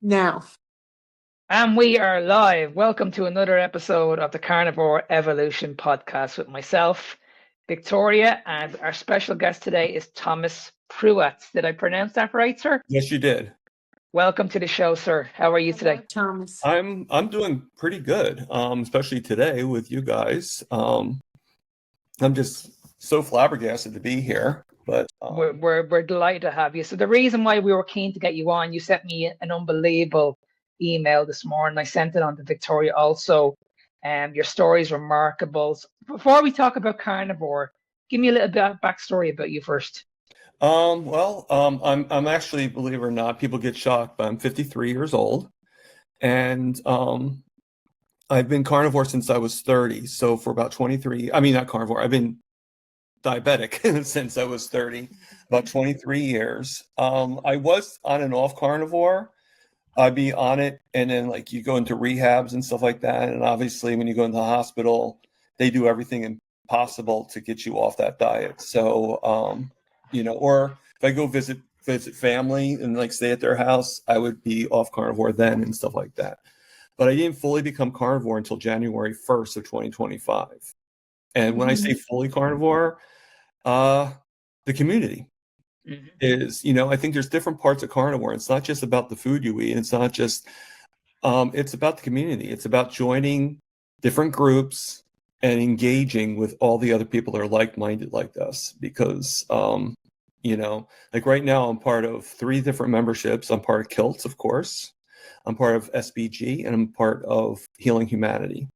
Now, And we are live. Welcome to another episode of the Carnivore Evolution podcast with myself, Victoria, and our special guest today is Thomas Pruett. Did I pronounce that right, sir? Yes, you did. Welcome to the show, sir. How are you today? Thomas. I'm doing pretty good, especially today with you guys. I'm just so flabbergasted to be here. But we're delighted to have you. So the reason why we were keen to get you on, you sent me an unbelievable email this morning. I sent it on to Victoria also. Your story is remarkable. So before we talk about Carnivore, give me a little bit of backstory about you first. I'm actually, believe it or not, people get shocked, but I'm 53 years old, and I've been carnivore since I was 30. So for about 23, I mean, not carnivore, I've been diabetic since I was 30, about 23 years. I was on and off carnivore. I'd be on it, and then like you go into rehabs and stuff like that. And obviously when you go into the hospital, they do everything possible to get you off that diet. So, or if I go visit family and like stay at their house, I would be off carnivore then and stuff like that. But I didn't fully become carnivore until January 1st of 2025. And when I say fully carnivore, the community is, I think there's different parts of carnivore. It's not just about the food you eat. It's not just, it's about the community. It's about joining different groups and engaging with all the other people that are like-minded like us. Because, like right now I'm part of 3 different memberships. I'm part of Kilts, of course. I'm part of SBG, and I'm part of Healing Humanity,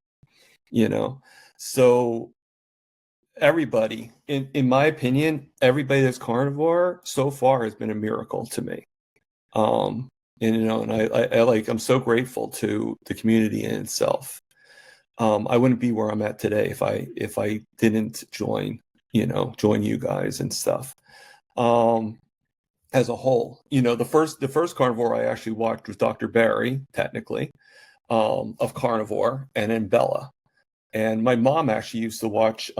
So everybody, in my opinion, everybody that's carnivore so far has been a miracle to me. And I'm so grateful to the community in itself. I wouldn't be where I'm at today if I didn't join you guys and stuff. As a whole, the first carnivore I actually watched was Dr. Barry, technically, of Carnivore, and then Bella. And my mom actually used to watch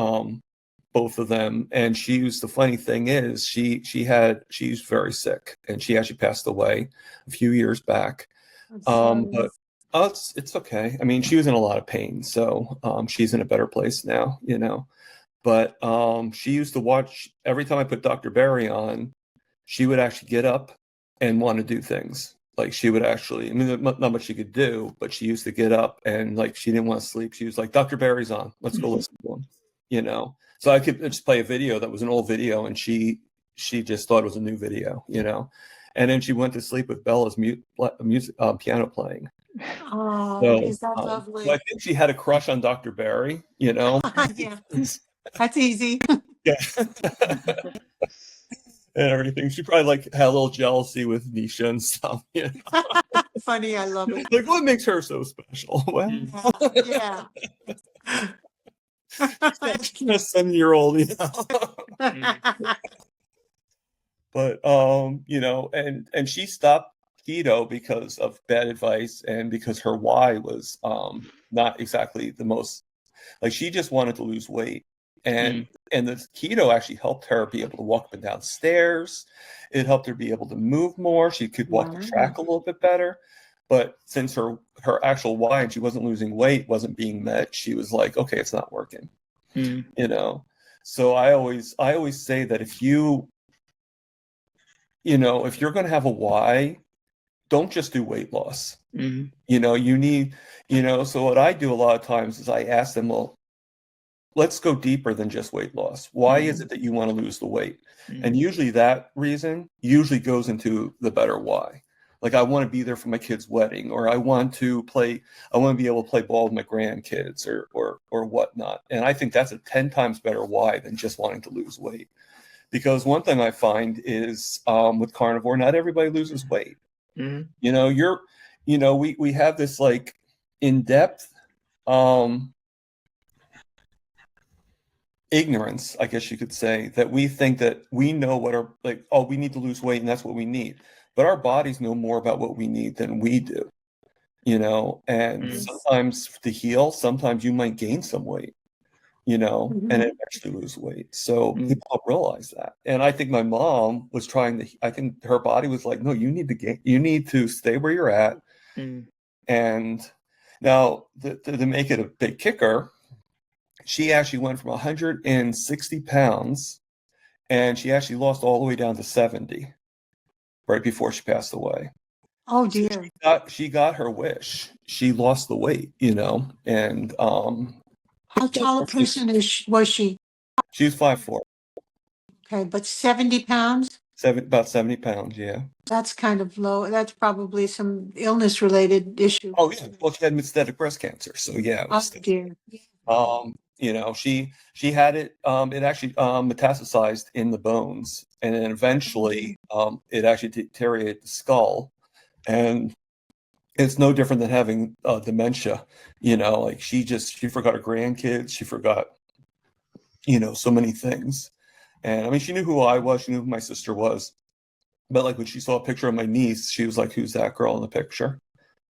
both of them, and the funny thing is she's very sick, and she actually passed away a few years back. But it's okay. I mean, she was in a lot of pain, so she's in a better place now, But she used to watch every time I put Dr. Barry on. She would actually get up and want to do things. Like she would actually, I mean, not much she could do, but she used to get up and like she didn't want to sleep. She was like, Dr. Barry's on. Let's go listen to him, So I could just play a video that was an old video, and she just thought it was a new video, And then she went to sleep with Bella's piano playing. Oh, So, is that lovely? So I think she had a crush on Dr. Barry, Yeah, that's easy. Yeah. And everything. She probably had a little jealousy with Nisha and stuff. Funny, I love it. Like, what makes her so special? Well, yeah. She's a 7-year-old, But and she stopped keto because of bad advice and because her why was not exactly the most, like, she just wanted to lose weight. And the keto actually helped her be able to walk up and down stairs. It helped her be able to move more. She could walk the track a little bit better. But since her actual why, and she wasn't losing weight, wasn't being met, she was like, okay, it's not working. So I always say that if you're going to have a why, don't just do weight loss. You need, so what I do a lot of times is I ask them, well, let's go deeper than just weight loss. Why is it that you want to lose the weight? And usually that reason goes into the better why. Like, I want to be there for my kid's wedding, or I want to be able to play ball with my grandkids or whatnot. And I think that's a 10 times better why than just wanting to lose weight. Because one thing I find is with carnivore, not everybody loses weight. We have this like in-depth ignorance, I guess you could say, that we think that we know we need to lose weight and that's what we need. But our bodies know more about what we need than we do, and sometimes to heal, sometimes you might gain some weight, and eventually lose weight. So people don't realize that. And I think my mom was I think her body was like, no, you need to stay where you're at. And now to make it a big kicker, she actually went from 160 pounds and she actually lost all the way down to 70 right before she passed away. Oh dear. So she got her wish. She lost the weight, and How tall a person was she? She was 5'4". Okay, but 70 pounds? About 70 pounds, yeah. That's kind of low. That's probably some illness related issue. Oh yeah. Well, she had metastatic breast cancer, so yeah. Oh dear. She had it. It actually metastasized in the bones, and then eventually, it actually deteriorated the skull, and it's no different than having dementia. Like she forgot her grandkids, she forgot, so many things. And I mean, she knew who I was, she knew who my sister was, but like when she saw a picture of my niece, she was like, "Who's that girl in the picture?"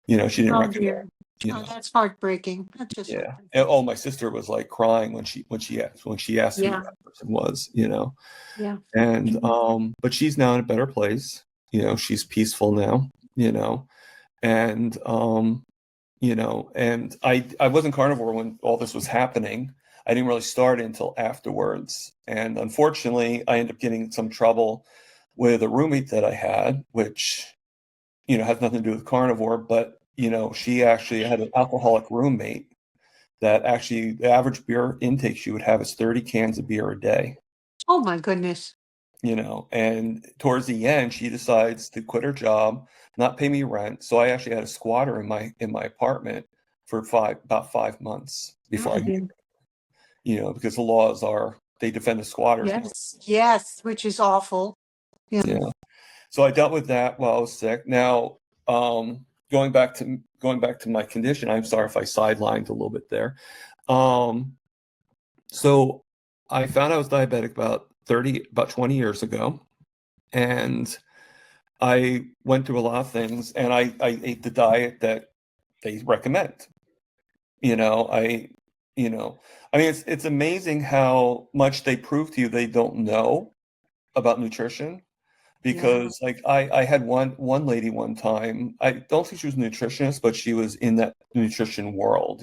She didn't recognize. Oh, that's heartbreaking. That's just Yeah. And, my sister was like crying when she asked who that person was. Yeah. And but she's now in a better place. She's peaceful now. And and I wasn't carnivore when all this was happening. I didn't really start until afterwards. And unfortunately, I ended up getting some trouble with a roommate that I had, which, has nothing to do with carnivore, but, she actually had an alcoholic roommate that actually the average beer intake she would have is 30 cans of beer a day. Oh my goodness. And towards the end, she decides to quit her job, not pay me rent. So I actually had a squatter in my apartment for about 5 months before I could, because the laws they defend the squatters. Yes, which is awful. Yeah. So I dealt with that while I was sick. Now, going back to my condition, I'm sorry if I sidelined a little bit there. So I found I was diabetic about 20 years ago, and I went through a lot of things, and I ate the diet that they recommend. I mean, it's amazing how much they prove to you they don't know about nutrition. Because like I had one lady one time, I don't think she was a nutritionist, but she was in that nutrition world,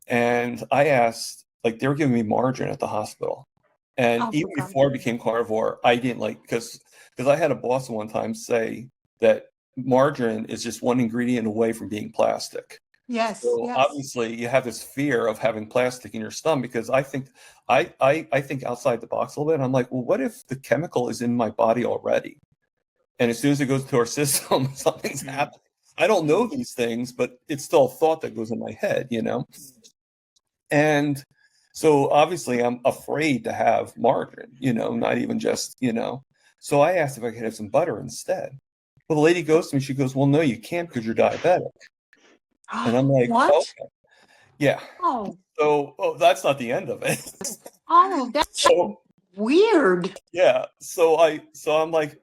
and I asked, like, they were giving me margarine at the hospital. And even before I became carnivore, I didn't because I had a boss one time say that margarine is just one ingredient away from being plastic. Yes. So obviously you have this fear of having plastic in your stomach, because I think outside the box a little bit. And I'm like, well, what if the chemical is in my body already? And as soon as it goes to our system, something's happening. I don't know these things, but it's still a thought that goes in my head, And so obviously I'm afraid to have margarine, not even just, So I asked if I could have some butter instead. Well, the lady goes to me, she goes, well, no, you can't because you're diabetic. And I'm like, what? Okay. Yeah. Oh. So that's not the end of it. Oh, that's weird. Yeah. So I'm like,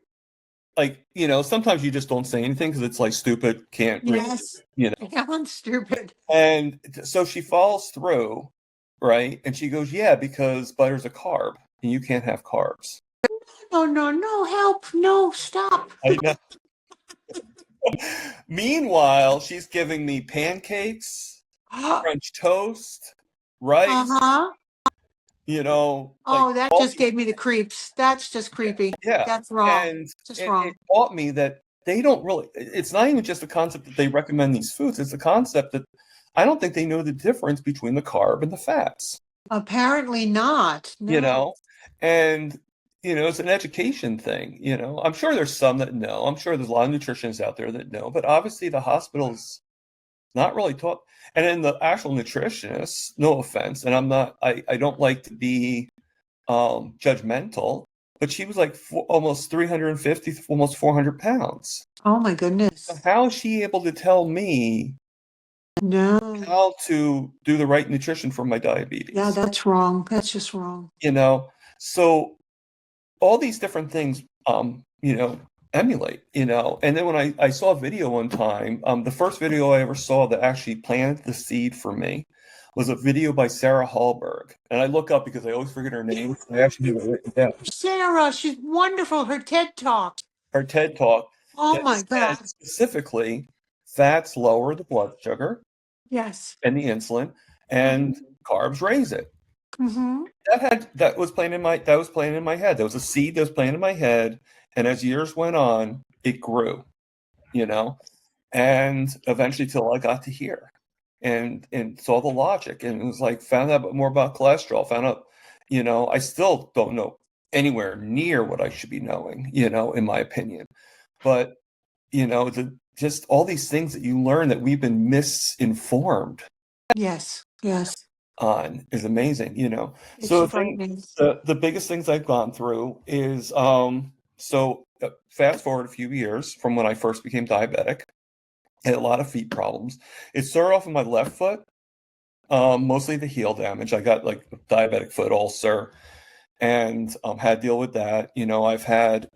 sometimes you just don't say anything because it's like stupid, can't. Yes. Yeah, I'm stupid. And so she follows through, right? And she goes, yeah, because butter's a carb and you can't have carbs. No, help. No, stop. I know. Meanwhile, she's giving me pancakes, French toast, rice. Oh, that just gave me the creeps. That's just creepy. Yeah. That's wrong. And wrong. It taught me that they don't really, it's not even just the concept that they recommend these foods. It's the concept that I don't think they know the difference between the carb and the fats. Apparently not. No. And, it's an education thing. I'm sure there's some that know. I'm sure there's a lot of nutritionists out there that know, but obviously the hospital's not really taught. And then the actual nutritionists, no offense, and I don't like to be judgmental, but she was like almost 350, almost 400 pounds. Oh my goodness. So how is she able to tell me how to do the right nutrition for my diabetes? Yeah, that's wrong. That's just wrong. So all these different things, emulate, and then when I saw a video one time, the first video I ever saw that actually planted the seed for me was a video by Sarah Hallberg. And I look up because I always forget her name. I actually have it written down. Sarah, she's wonderful. Her TED Talk. Her TED Talk Oh that my said God. specifically fats lower the blood sugar Yes. and the insulin, and carbs raise it. Mm-hmm. That was playing in my head. There was a seed that was playing in my head, and as years went on, it grew, and eventually till I got to here, and saw the logic, and it was like found out more about cholesterol. Found out, I still don't know anywhere near what I should be knowing, in my opinion, but just all these things that you learn that we've been misinformed Yes. Yes. on is amazing, It's So frightening. the biggest things I've gone through is fast forward a few years from when I first became diabetic. I had a lot of feet problems. It started off in my left foot, mostly the heel damage. I got like a diabetic foot ulcer, and had to deal with that. I've had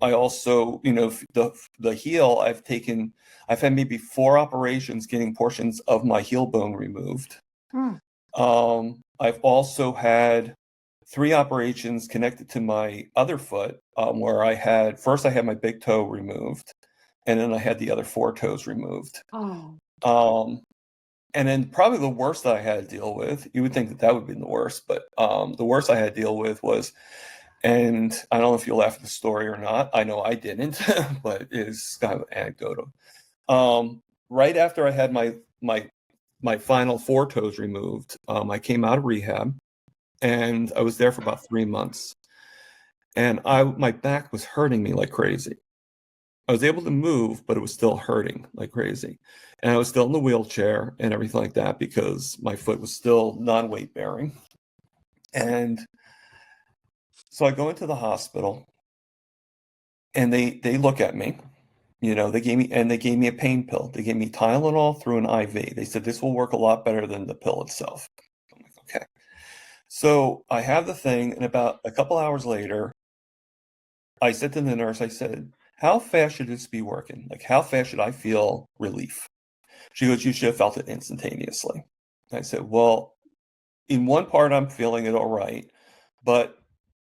I also, the heel, I've had maybe 4 operations getting portions of my heel bone removed. I've also had 3 operations connected to my other foot, where first I had my big toe removed, and then I had the other 4 toes removed. Oh. And then probably the worst that I had to deal with, you would think that would be the worst, but the worst I had to deal with was, and I don't know if you'll laugh at the story or not. I know I didn't, but it's kind of anecdotal. Right after I had my final 4 toes removed, I came out of rehab, and I was there for about 3 months, and my back was hurting me like crazy. I was able to move, but it was still hurting like crazy, and I was still in the wheelchair and everything like that because my foot was still non-weight bearing. And so I go into the hospital, and they look at me. They gave me a pain pill. They gave me Tylenol through an IV. They said this will work a lot better than the pill itself. I'm like, okay. So I have the thing, and about a couple hours later, I said to the nurse, I said, how fast should this be working? Like, how fast should I feel relief? She goes, you should have felt it instantaneously. I said, well, in one part, I'm feeling it all right, but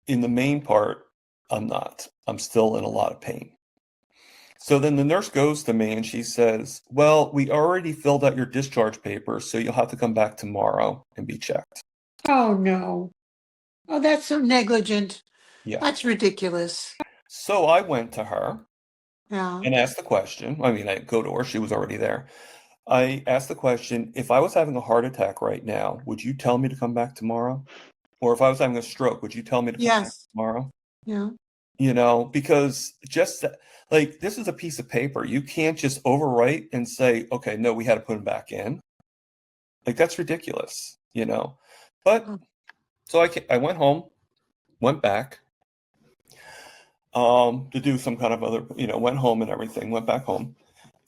in the main part, I'm not. I'm still in a lot of pain. So then the nurse goes to me and she says, well, we already filled out your discharge papers, so you'll have to come back tomorrow and be checked. Oh no. Oh, that's so negligent. Yeah. That's ridiculous. So I went to her Yeah. and asked the question. I mean, I go to her, she was already there. I asked the question, if I was having a heart attack right now, would you tell me to come back tomorrow? Or if I was having a stroke, would you tell me to come back tomorrow? Yeah. Because just like, this is a piece of paper. You can't just overwrite and say, okay, no, we had to put him back in. Like, that's ridiculous, But so I went home, went back to do some kind of other, went home and everything, went back home.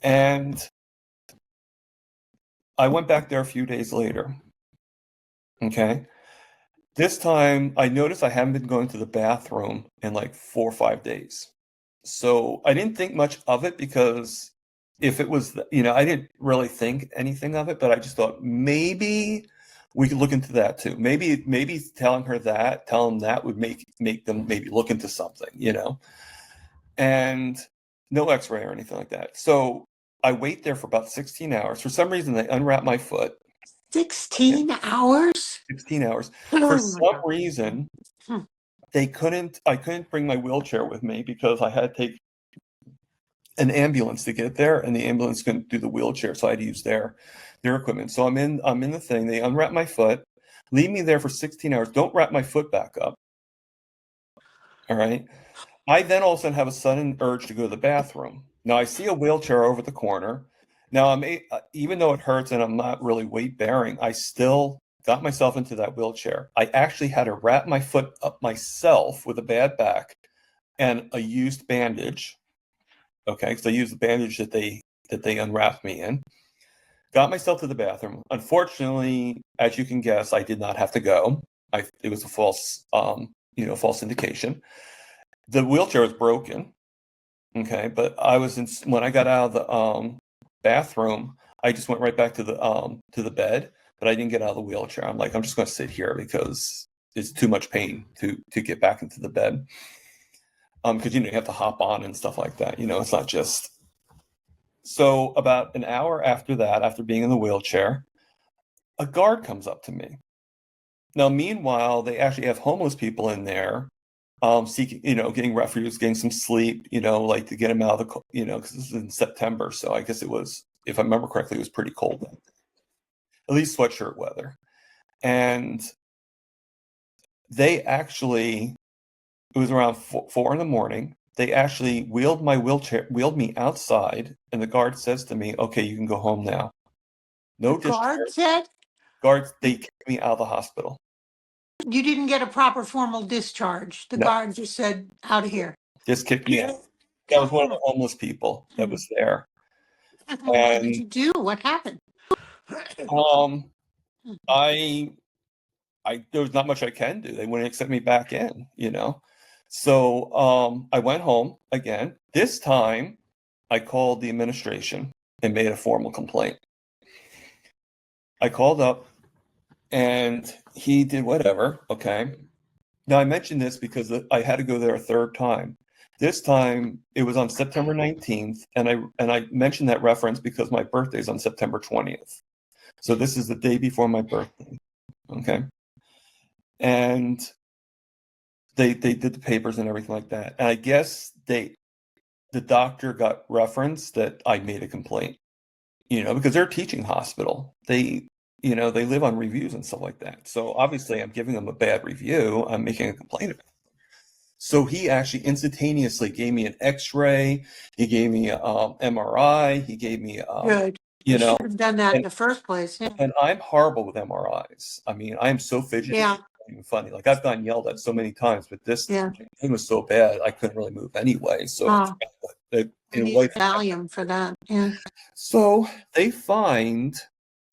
And I went back there a few days later. Okay. This time I noticed I haven't been going to the bathroom in like 4 or 5 days. So I didn't think much of it because if it was, I didn't really think anything of it, but I just thought maybe we could look into that too. Maybe telling them that would make them maybe look into something, and no x-ray or anything like that. So I wait there for about 16 hours. For some reason, they unwrap my foot. 16 hours? 16 hours. Oh For my some God. reason, I couldn't bring my wheelchair with me because I had to take an ambulance to get there, and the ambulance couldn't do the wheelchair, so I had to use their equipment. So I'm in the thing. They unwrap my foot, leave me there for 16 hours. Don't wrap my foot back up. All right. I then all of a sudden have a sudden urge to go to the bathroom. Now I see a wheelchair over the corner. Now even though it hurts and I'm not really weight bearing, I still got myself into that wheelchair. I actually had to wrap my foot up myself with a bad back and a used bandage. Okay, because I used the bandage that they unwrapped me in. Got myself to the bathroom. Unfortunately, as you can guess, I did not have to go. It was a false indication. The wheelchair was broken. Okay, but when I got out of the bathroom, I just went right back to the bed. but I didn't get out of the wheelchair. I'm like, I'm just going to sit here because it's too much pain to get back into the bed. Because, you have to hop on and stuff like that. It's not just. So about an hour after that, after being in the wheelchair, a guard comes up to me. Now, meanwhile, they actually have homeless people in there, seeking, getting refuge, getting some sleep, like to get them out of the, because this is in September. So I guess it was, if I remember correctly, it was pretty cold then. At least sweatshirt weather. And they actually, it was around 4 in. They actually wheeled me outside, and the guard says to me, "Okay, you can go home now." No The guard discharge. said Guards, they kicked me out of the hospital. you didn't get a proper formal discharge. The No. guard just said, out of here. Just kicked me out. That was one of the homeless people that was there. What did you do? What happened? There was not much I can do. They wouldn't accept me back in, So I went home again. This time I called the administration and made a formal complaint. I called up and he did whatever. Okay. Now I mentioned this because I had to go there a third time. This time it was on September 19th, and I mentioned that reference because my birthday is on September 20th. So this is the day before my birthday. Okay. And they did the papers and everything like that. And I guess the doctor got reference that I made a complaint, because they're a teaching hospital. They live on reviews and stuff like that. So obviously I'm giving them a bad review. I'm making a complaint about it. So he actually instantaneously gave me an X-ray. He gave me an MRI. He gave me, Good. You should have done that in the first place. Yeah. And I'm horrible with MRIs. I mean, I am so fidgety. Yeah. It's not even funny. Like I've gotten yelled at so many times, but this Yeah. thing was so bad I couldn't really move anyway. So You need Valium for that. Yeah. So they find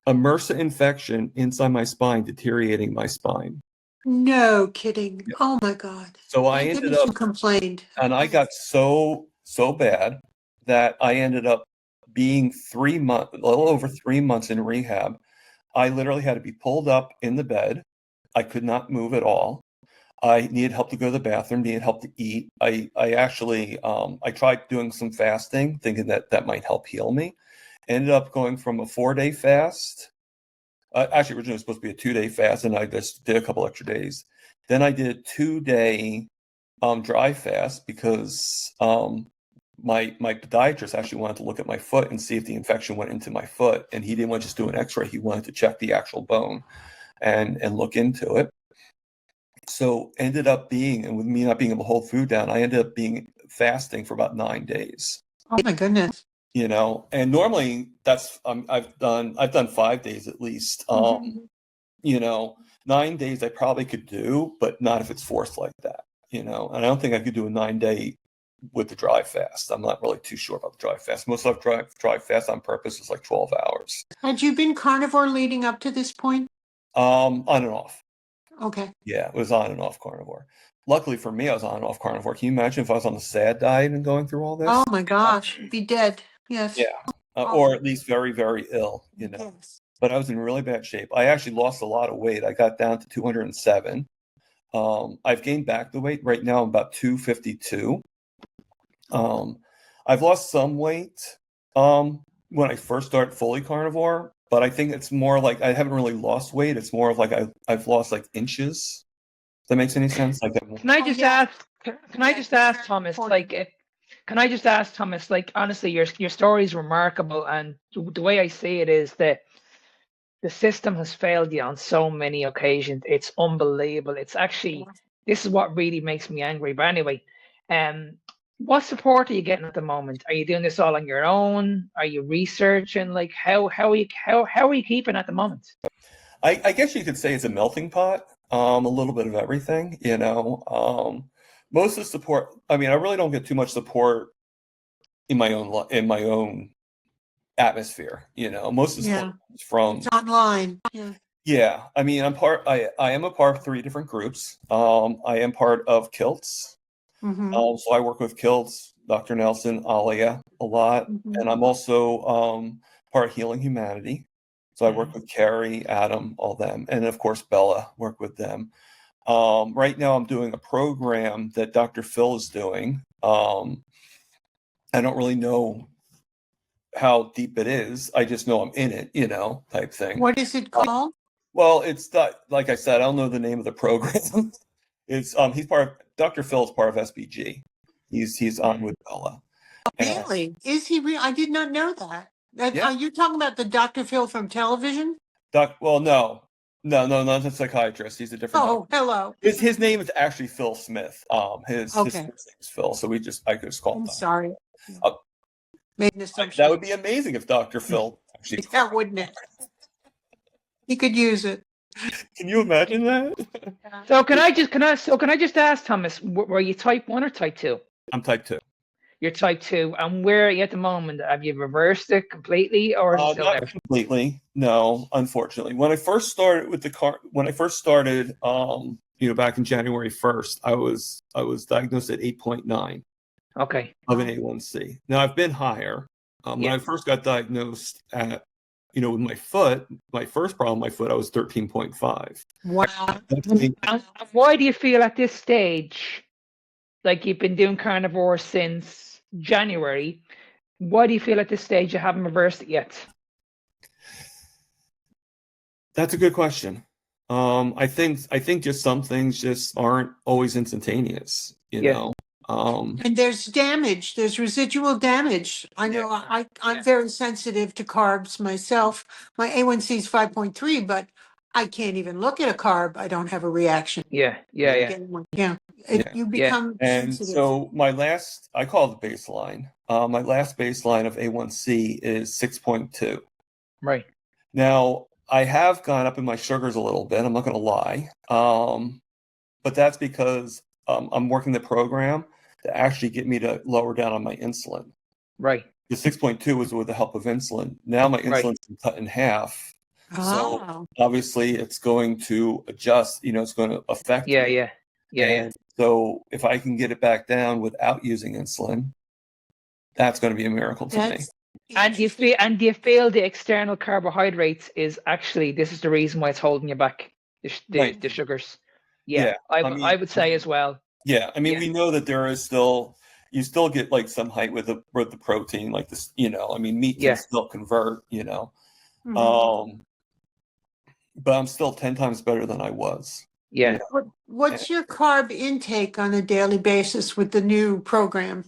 a MRSA infection inside my spine, deteriorating my spine. No kidding. Yeah. Oh my God. So I ended up complained. And I got so bad that I ended up being a little over 3 months in rehab. I literally had to be pulled up in the bed. I could not move at all. I needed help to go to the bathroom, needed help to eat. I actually, I tried doing some fasting, thinking that might help heal me. Ended up going from a 4-day fast. Actually, originally it was supposed to be a 2-day fast, and I just did a couple extra days. Then I did a 2-day dry fast because my podiatrist actually wanted to look at my foot and see if the infection went into my foot, and he didn't want to just do an X-ray. He wanted to check the actual bone and look into it. So ended up being, and with me not being able to hold food down, I ended up being fasting for about 9 days. Oh my goodness. And normally that's I've done 5 days at least. 9 days I probably could do, but not if it's forced like that. And I don't think I could do a 9-day with the dry fast. I'm not really too sure about the dry fast. Most of dry fast on purpose is like 12 hours. Had you been carnivore leading up to this point? On and off. Okay. Yeah, it was on and off carnivore. Luckily for me, I was on and off carnivore. Can you imagine if I was on the SAD diet and going through all this? Oh my gosh, be dead. Yes. Yeah, or at least very, very ill. Yes. But I was in really bad shape. I actually lost a lot of weight. I got down to 207. I've gained back the weight. Right now I'm about 252. I've lost some weight when I first started fully carnivore, but I think it's more like I haven't really lost weight. It's more of like I've lost like inches. If that makes any sense? Like, Can I just ask? Can I just ask Thomas? Like, honestly, your story is remarkable, and the way I see it is that the system has failed you on so many occasions. It's unbelievable. It's actually, this is what really makes me angry. But anyway, what support are you getting at the moment? Are you doing this all on your own? Are you researching? Like, how are you keeping at the moment? I guess you could say it's a melting pot. A little bit of everything, most of the support. I mean, I really don't get too much support in my own atmosphere. Most of the support is from it's online. Yeah, I mean, I am a part of 3 different groups. I am part of Kilts. So I work with Kilts, Dr. Nelson, Alia a lot, and I'm also part of Healing Humanity. So I work with Kerry, Adam, all them, and of course Bella, work with them. Right now I'm doing a program that Dr. Phil is doing. I don't really know how deep it is. I just know I'm in it, type thing. What is it called? Well, it's not, like I said, I don't know the name of the program. It's he's part of Dr. Phil's part of SBG. He's on with Bella. Really? Is he real? I did not know that. Yeah. Are you talking about the Dr. Phil from television? Well, no, not a psychiatrist. He's a different. Oh, hello. His name is actually Phil Smith. His Okay. name is Phil, so I could just call him. I'm sorry. Uh, Made an assumption. That would be amazing if Dr. Phil actually. Yeah, wouldn't it? He could use it. Can you imagine that? So can I just ask, Thomas, were you type 1 or type 2? I'm type 2. You're type 2, and where are you at the moment? Have you reversed it completely, or is it still Not there? completely. No, unfortunately. When I first started with back in January 1st, I was diagnosed at 8.9 Okay. of an A1C. Now I've been higher. When I first got diagnosed at, with my foot, my first problem, my foot, I was 13.5. Wow. And why do you feel at this stage, like you've been doing carnivore since January, why do you feel at this stage you haven't reversed it yet? That's a good question. I think just some things just aren't always instantaneous, you know. And there's damage. There's residual damage. I know I'm very sensitive to carbs myself. My A1C is 5.3, but I can't even look at a carb. I don't have a reaction. Yeah. You become And sensitive. so I call it the baseline. My last baseline of A1C is 6.2. Right. Now, I have gone up in my sugars a little bit. I'm not going to lie. But that's because I'm working the program to actually get me to lower down on my insulin. Right. The 6.2 was with the help of insulin. Now my insulin's been cut in half. So obviously it's going to adjust, it's going to affect me. Yeah. So if I can get it back down without using insulin, that's going to be a miracle to me. And do you feel the external carbohydrates is actually, this is the reason why it's holding you back, the sugars? Yeah. I would say as well. Yeah, I mean, we know that there is you still get like some height with the protein, like this, meat can still convert, but I'm still 10 times better than I was. Yeah. What's your carb intake on a daily basis with the new program?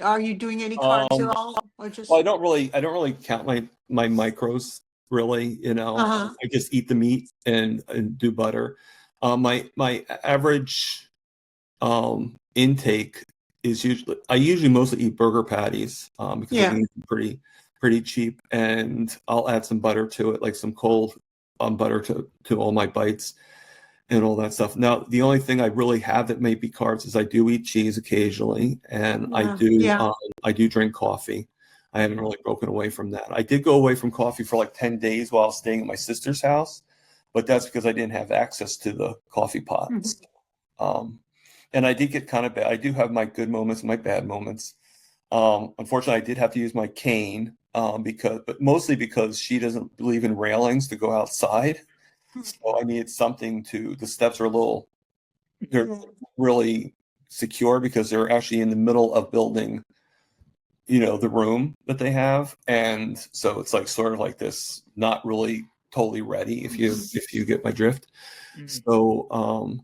Are you doing any carbs at all? Or just... Well, I don't really count my macros, really, I just eat the meat and do butter. My average intake is I usually mostly eat burger patties because I think it's pretty cheap, and I'll add some butter to it, like some cold butter to all my bites and all that stuff. Now, the only thing I really have that may be carbs is I do eat cheese occasionally, and I do drink coffee. I haven't really broken away from that. I did go away from coffee for like 10 days while I was staying at my sister's house, but that's because I didn't have access to the coffee pots. And I did get kind of bad. I do have my good moments and my bad moments. Unfortunately, I did have to use my cane but mostly because she doesn't believe in railings to go outside. So I needed something the steps are they're really secure because they're actually in the middle of building, the room that they have. And so it's like sort of like this, not really totally ready if you get my drift. So,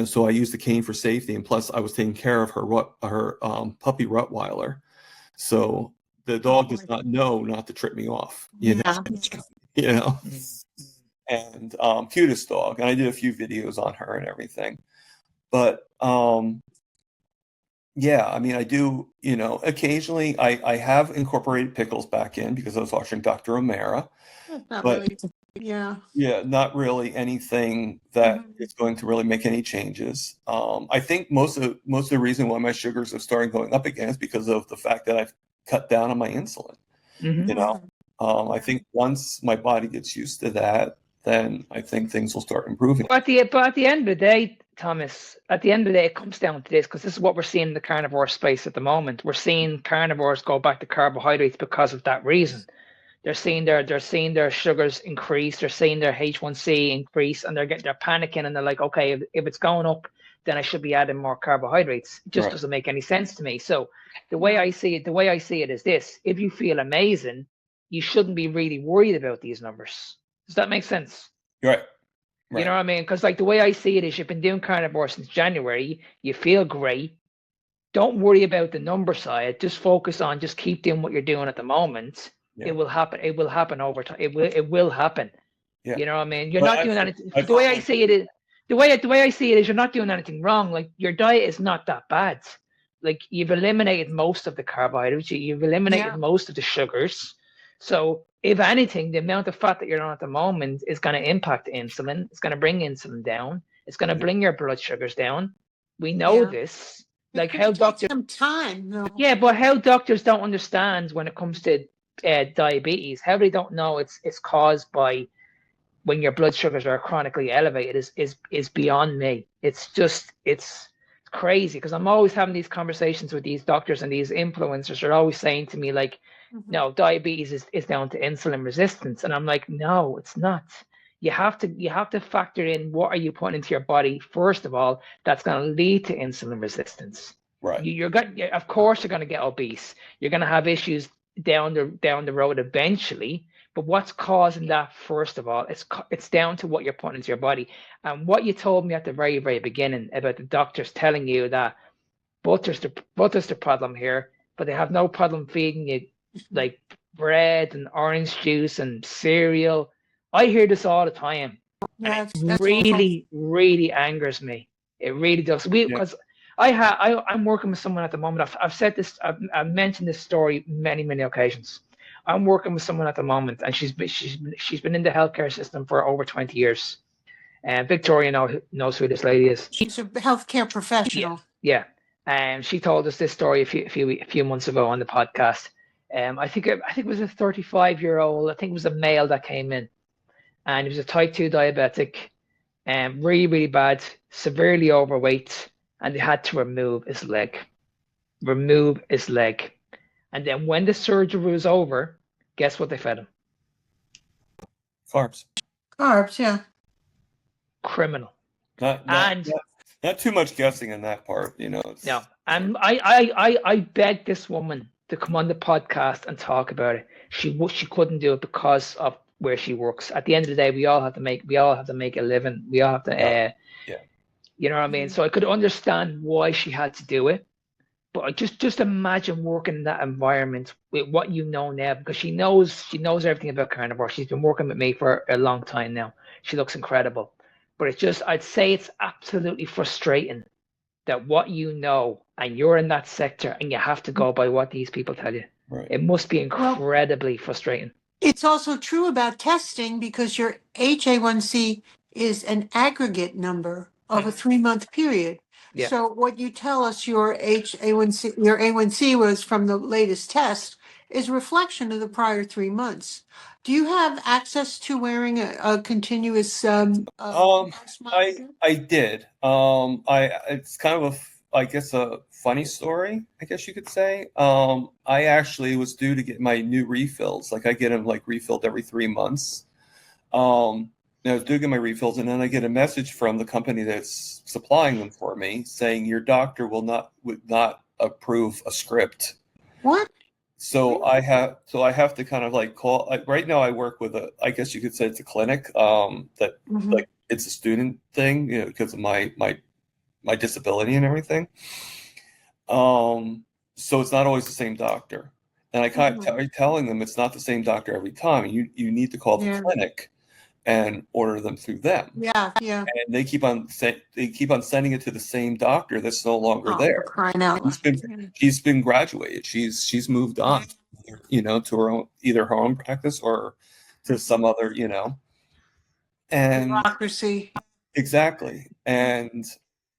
so I used the cane for safety, and plus I was taking care of her puppy Rottweiler. So the dog does not know not to trip me off, and cutest dog. And I did a few videos on her and everything. But I mean, I do, occasionally I have incorporated pickles back in because I was watching Dr. O'Mara. Not really anything that is going to really make any changes. I think most of the reason why my sugars are starting going up again is because of the fact that I've cut down on my insulin. I think once my body gets used to that, then I think things will start improving. But at the end of the day, Thomas, it comes down to this, because this is what we're seeing in the carnivore space at the moment. We're seeing carnivores go back to carbohydrates because of that reason. They're seeing their sugars increase. They're seeing their H1C increase, and they're panicking, and they're like, okay, if it's going up, then I should be adding more carbohydrates. It just doesn't make any sense to me. So the way I see it is this: if you feel amazing, you shouldn't be really worried about these numbers. Does that make sense? Right. You know what I mean? Because like the way I see it is, you've been doing carnivore since January. You feel great. Don't worry about the number side. Just focus on just keep doing what you're doing at the moment. Yeah. It will happen. It will happen over time. It will happen. Yeah. You know what I mean? You're not doing anything. The way I see it is the way I see it is you're not doing anything wrong. Like your diet is not that bad. Like you've eliminated most of the carbohydrates. You've eliminated most of the sugars. So if anything, the amount of fat that you're on at the moment is going to impact insulin. It's going to bring insulin down. It's going to bring your blood sugars down. We know this. Like how doctors some time. No. Yeah, but how doctors don't understand when it comes to diabetes, how they don't know it's caused by when your blood sugars are chronically elevated is beyond me. It's crazy because I'm always having these conversations with these doctors, and these influencers are always saying to me like, no, diabetes is down to insulin resistance, and I'm like, no, it's not. You have to factor in what are you putting into your body first of all that's going to lead to insulin resistance. Right. Of course you're going to get obese. You're going to have issues down the road eventually. But what's causing that first of all? It's down to what you're putting into your body. And what you told me at the very, very beginning about the doctors telling you that butter's the problem here, but they have no problem feeding you like bread and orange juice and cereal. I hear this all the time. Yeah, and it really, really angers me. It really does. Because I'm working with someone at the moment. I've said this. I've mentioned this story many occasions. I'm working with someone at the moment, and she's been in the healthcare system for over 20 years. And Victoria knows who this lady is. She's a healthcare professional. Yeah. And she told us this story a few months ago on the podcast. I think it was a 35-year-old. I think it was a male that came in, and he was a type 2 diabetic, and really, really bad, severely overweight, and they had to remove his leg. And then when the surgery was over, guess what they fed him? Carbs, yeah. Criminal. Not too much guessing in that part, you know. No, and I begged this woman to come on the podcast and talk about it. She couldn't do it because of where she works. At the end of the day, we all have to make a living. We all have to, you know what I mean? So I could understand why she had to do it, but just imagine working in that environment with what you know now, because she knows everything about carnivore. She's been working with me for a long time now. She looks incredible, but I'd say it's absolutely frustrating that what you know, and you're in that sector, and you have to go by what these people tell you. Right. It must be incredibly frustrating. It's also true about testing because your HA1C is an aggregate number of a 3-month period. Yeah. So what you tell us your A1C was from the latest test is a reflection of the prior 3 months. Do you have access to wearing a continuous I did. It's kind of a funny story, I guess you could say. I actually was due to get my new refills. Like I get them refilled every 3 months. I was due to get my refills, and then I get a message from the company that's supplying them for me saying your doctor would not approve a script. What? So I have to kind of call. Right now I work with I guess you could say it's a clinic that it's a student thing, you know, because of my disability and everything. So it's not always the same doctor, and I kind of telling them it's not the same doctor every time. You need to call the clinic and order them through them. Yeah. And they keep on sending it to the same doctor that's no longer there. Crying out. She's been graduated. She's moved on, you know, to her own, either her own practice or to some other, you know. And bureaucracy. Exactly. And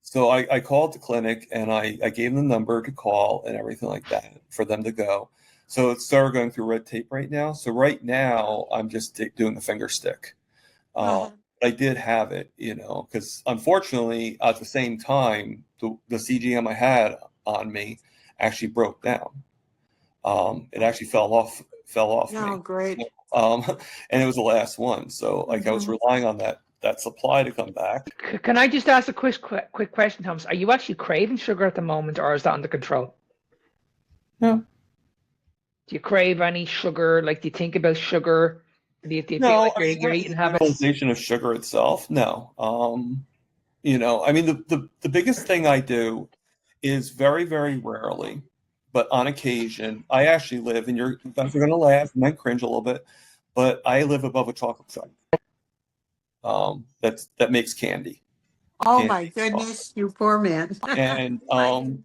so I called the clinic and I gave them the number to call and everything like that for them to go. So it's started going through red tape right now. So right now I'm just doing the finger stick. I did have it, you know, because unfortunately at the same time, the CGM I had on me actually broke down. It actually fell fell off me. Oh, great. And it was the last one. So like I was relying on that supply to come back. Can I just ask a quick question, Thomas? Are you actually craving sugar at the moment, or is that under control? No. Do you crave any sugar? Like, do you think about sugar? Do you feel No, like I mean, your eating habits? utilization of sugar itself, no. You know, I mean, the biggest thing I do is very, very rarely, but on occasion, I actually live, and you guys are going to laugh, you might cringe a little bit, but I live above a chocolate shop. That makes candy. Oh Candy my goodness, you poor man. and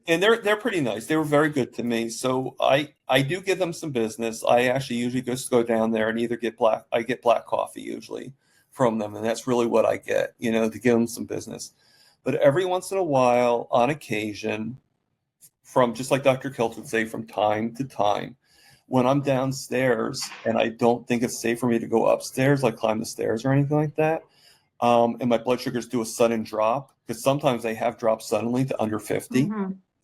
they're pretty nice. They were very good to me. So I do give them some business. I actually usually just go down there and either get black coffee usually from them, and that's really what I get, you know, to give them some business. But every once in a while, on occasion, from just like Dr. Kilt would say, from time to time, when I'm downstairs and I don't think it's safe for me to go upstairs, like climb the stairs or anything like that, and my blood sugars do a sudden drop, because sometimes they have dropped suddenly to under 50,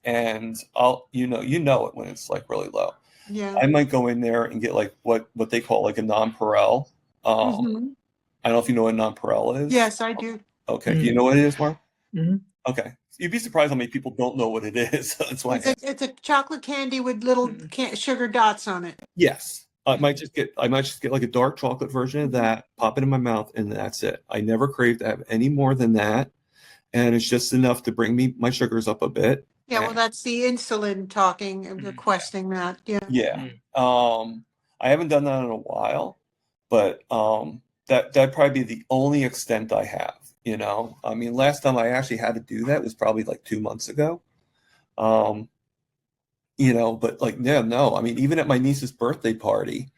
and I'll you know it when it's like really low. Yeah. I might go in there and get like what they call like a nonpareil. I don't know if you know what a nonpareil is. Yes, I do. Okay, do you know what it is, Mark? Mm-hmm. Okay, you'd be surprised how many people don't know what it is. That's why. It's a chocolate candy with little sugar dots on it. Yes. I might just get like a dark chocolate version of that, pop it in my mouth, and that's it. I never crave to have any more than that, and it's just enough to bring my sugars up a bit. Yeah, well, that's the insulin talking and requesting that. Yeah. Yeah. I haven't done that in a while, but that'd probably be the only extent I have. You know, I mean, last time I actually had to do that was probably like 2 months ago. You know, but like, yeah, no, I mean, even at my niece's birthday party,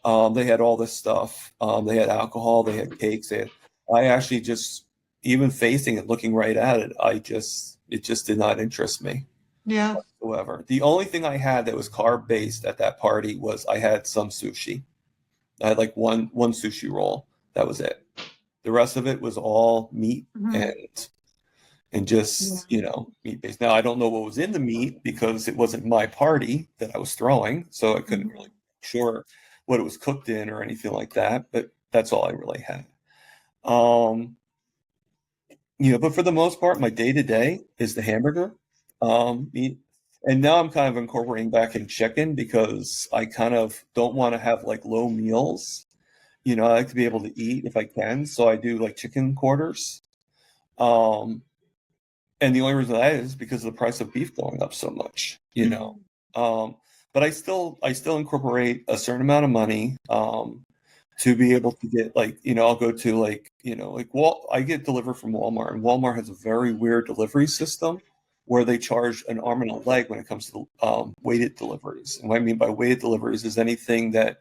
they had all this stuff. They had alcohol, they had cakes. I actually just, even facing it, looking right at it, it just did not interest me. Yeah. Whatsoever. The only thing I had that was carb based at that party was I had some sushi. I had like one sushi roll. That was it. The rest of it was all meat and just, you know, meat based. Now I don't know what was in the meat because it wasn't my party that I was throwing, so I couldn't really be sure what it was cooked in or anything like that. But that's all I really had. You know, but for the most part, my day to day is the hamburger, meat. And now I'm kind of incorporating back in chicken because I kind of don't want to have like low meals. You know, I like to be able to eat if I can, so I do like chicken quarters. And the only reason that is because of the price of beef going up so much, you know. But I still incorporate a certain amount of money to be able to get, like, you know, I'll go to like, you know, like I get delivered from Walmart, and Walmart has a very weird delivery system where they charge an arm and a leg when it comes to weighted deliveries. And what I mean by weighted deliveries is anything that,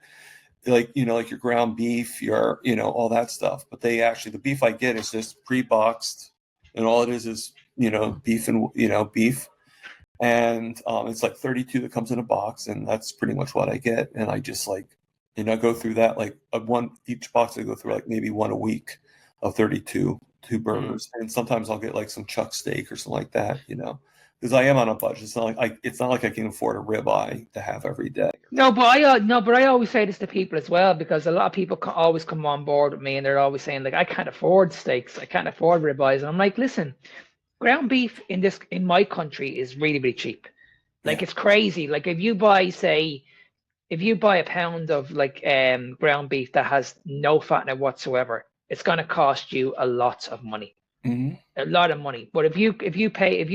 like, you know, like your ground beef, your, you know, all that stuff. But the beef I get is just pre-boxed, and all it is, you know, beef and, you know, beef. And it's like 32 that comes in a box, and that's pretty much what I get. And I just, like, you know, go through that, like each box I go through like maybe one a week of 32 burgers. And sometimes I'll get like some chuck steak or something like that, you know, because I am on a budget. It's not like I can afford a ribeye to have every day. No, but I always say this to people as well, because a lot of people always come on board with me, and they're always saying, like, I can't afford steaks, I can't afford ribeyes, and I'm like, listen, ground beef in my country is really, really cheap. Like, it's crazy. Like, if you buy a pound of like ground beef that has no fat in it whatsoever, it's going to cost you a lot of money. A lot of money. But if you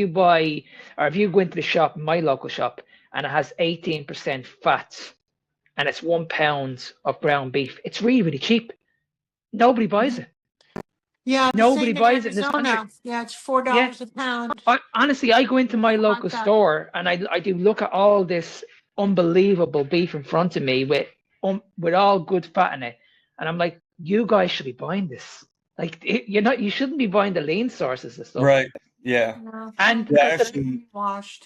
buy, or if you go into the shop, my local shop, and it has 18% fats, and it's 1 pound of ground beef, it's really, really cheap. Nobody buys it. Yeah, Nobody buys it in this country. Yeah, it's $4 a pound. Honestly, I go into my local store, and I do look at all this unbelievable beef in front of me with all good fat in it, and I'm like, you guys should be buying this. Like, you shouldn't be buying the lean sources and stuff. Right. Yeah. And actually,